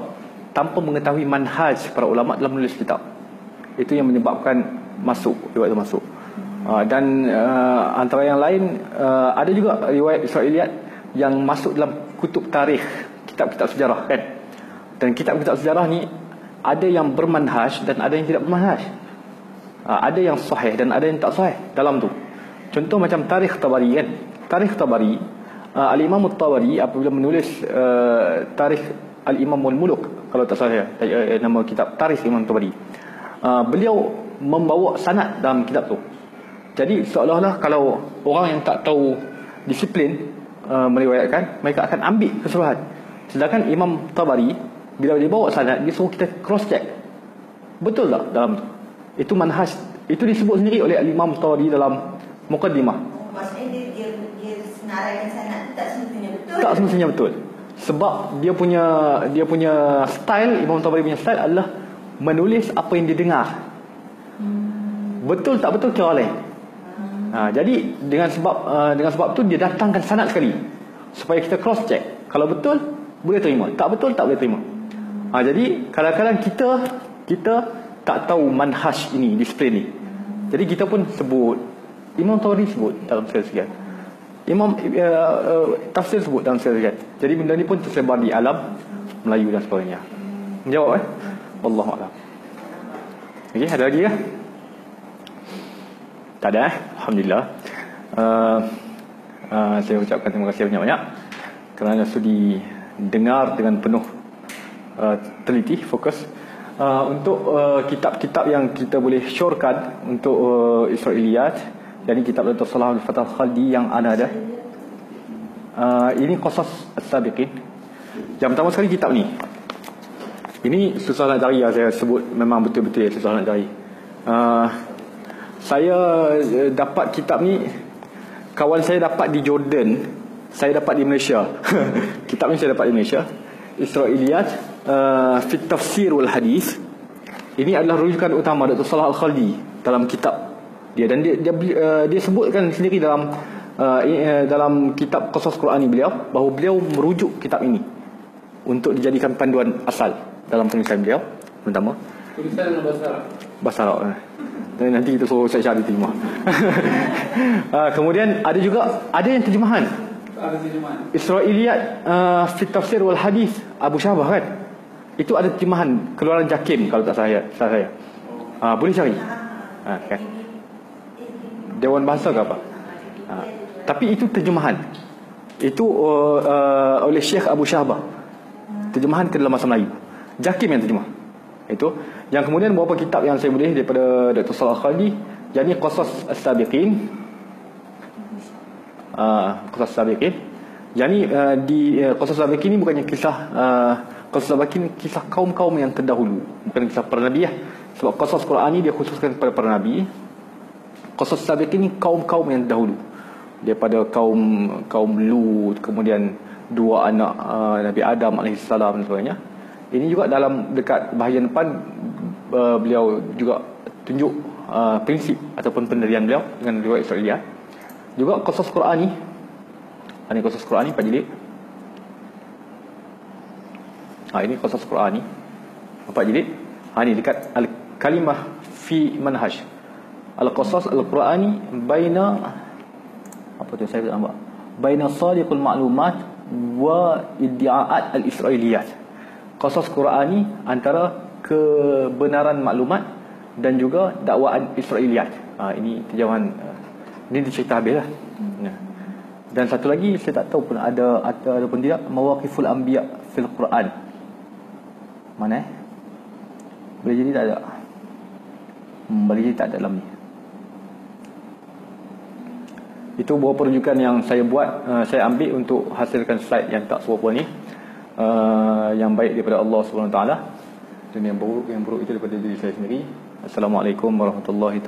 tanpa mengetahui manhaj para ulama dalam menulis kitab, itu yang menyebabkan riwayat itu masuk. Dan antara yang lain, ada juga riwayat Israiliyat yang masuk dalam kutub tarikh, kitab-kitab sejarah kan. Dan kitab-kitab sejarah ni ada yang bermanhaj dan ada yang tidak bermanhaj. Ada yang sahih dan ada yang tak sahih dalam tu. Contoh macam Tarikh Tabari kan. Tarikh Tabari, Al-Imam At-Tabari apabila menulis Tarikh Al-Imam Al-Muluk, kalau tak salah nama kitab Tarikh Imam Tabari, beliau membawa sanad dalam kitab tu. Jadi seolah-olah kalau orang yang tak tahu disiplin meriwayatkan, mereka akan ambil keseluruhan. Sedangkan Imam Tabari bila dia bawa sanad, dia suruh kita cross check, betul tak dalam tu. Itu manhaj, itu disebut sendiri oleh Imam Tabari dalam Muqaddimah. Maksudnya dia senaraikan sanad tu tak semestinya betul. Tak semestinya betul. Sebab dia punya style, Imam Tabari punya style adalah menulis apa yang dia dengar. Betul tak betul kira lain. Jadi dengan sebab tu dia datangkan sanad sekali supaya kita cross check. Kalau betul boleh terima, tak betul tak boleh terima. Jadi kadang-kadang kita tak tahu manhaj ini, disiplin ni. Jadi kita pun sebut, Imam Tabari sebut dalam sekian, Imam tafsir sebut dalam sekian. Jadi benda ni pun tersebar di alam Melayu dan sebagainya. Menjawab Wallahu a'lam. Okey, ada lagi ke? Tak ada Alhamdulillah. Saya ucapkan terima kasih banyak-banyak kerana sudi dengar dengan penuh teliti, fokus. Untuk kitab-kitab yang kita boleh syorkan untuk Israiliyat, jadi kitab Dr. Salah Al-Fatah Khaldi yang ada ini qasas as-sabiqin. Yang pertama sekali kitab ni. Ini susah nak cari lah, saya sebut memang betul-betul susah nak cari. Saya dapat kitab ni, kawan saya dapat di Jordan, saya dapat di Malaysia. Kitab ni saya dapat di Malaysia. Israiliyat fi tafsir wal hadis. Ini adalah rujukan utama Dr. Salah Al-Khaldi dalam kitab dia, dan dia sebutkan sendiri dalam kitab Qasas Qur'ani beliau, bahawa beliau merujuk kitab ini untuk dijadikan panduan asal dalam penulisan beliau. Pertama, Tulisan dalam bahasa Arab. bahasa Arab. Dan nanti kita suruh saya cari terjemah. Kemudian ada yang terjemahan. Ada terjemahan. Israiliyat fi tafsir wal hadis Abu Syabah kan. Itu ada terjemahan keluaran Jakim kalau tak salah saya. Boleh cari. Kan. Dewan Bahasa ke apa? Tapi itu terjemahan. Itu oleh Syekh Abu Syabah. Terjemahan ke dalam bahasa Melayu. Jakim yang terjemah. Itu. Yang kemudian beberapa kitab yang saya boleh daripada Dr. Salah Al-Khaldi, jadi Qasas As-Sabiqin. Qasas As-Sabiqin. Jadi di Qasas As-Sabiqin ni bukannya kisah Qasas As-Sabiqin kisah kaum-kaum yang terdahulu, bukan kisah para nabi ya. Sebab Qasas Quran ni dia khususkan kepada para nabi. Qasas As-Sabiqin ni kaum-kaum yang terdahulu. Daripada kaum Lut, kemudian dua anak Nabi Adam AS dan sebagainya. Ini juga dalam dekat bahagian depan beliau juga tunjuk prinsip ataupun pendirian beliau dengan riwayat Israiliyat. Juga Qasas Quran ni, ini Qasas Quran ni 4 jilid. Ini Qasas Quran ni 4 jilid. Ni dekat Al-Kalimah fi Manhaj Al-Qasas Al-Qurani baina, apa tu saya nampak, baina sadiqul ma'lumat wa iddia'at al-israiliyat. Qasas Qurani antara kebenaran maklumat dan juga dakwaan Israiliyat. Ini terjemahan, ini dicerita habis lah. Dan satu lagi saya tak tahu pun ada pun tidak, Mawaqiful Anbiya fil Quran. Mana boleh jadi tak ada. Boleh jadi tak ada dalam ni. Itu beberapa rujukan yang saya buat, saya ambil untuk hasilkan slide yang tak serupa ni. Yang baik daripada Allah SWT, dan yang buruk itu daripada diri saya sendiri. Assalamualaikum warahmatullahi wabarakatuh.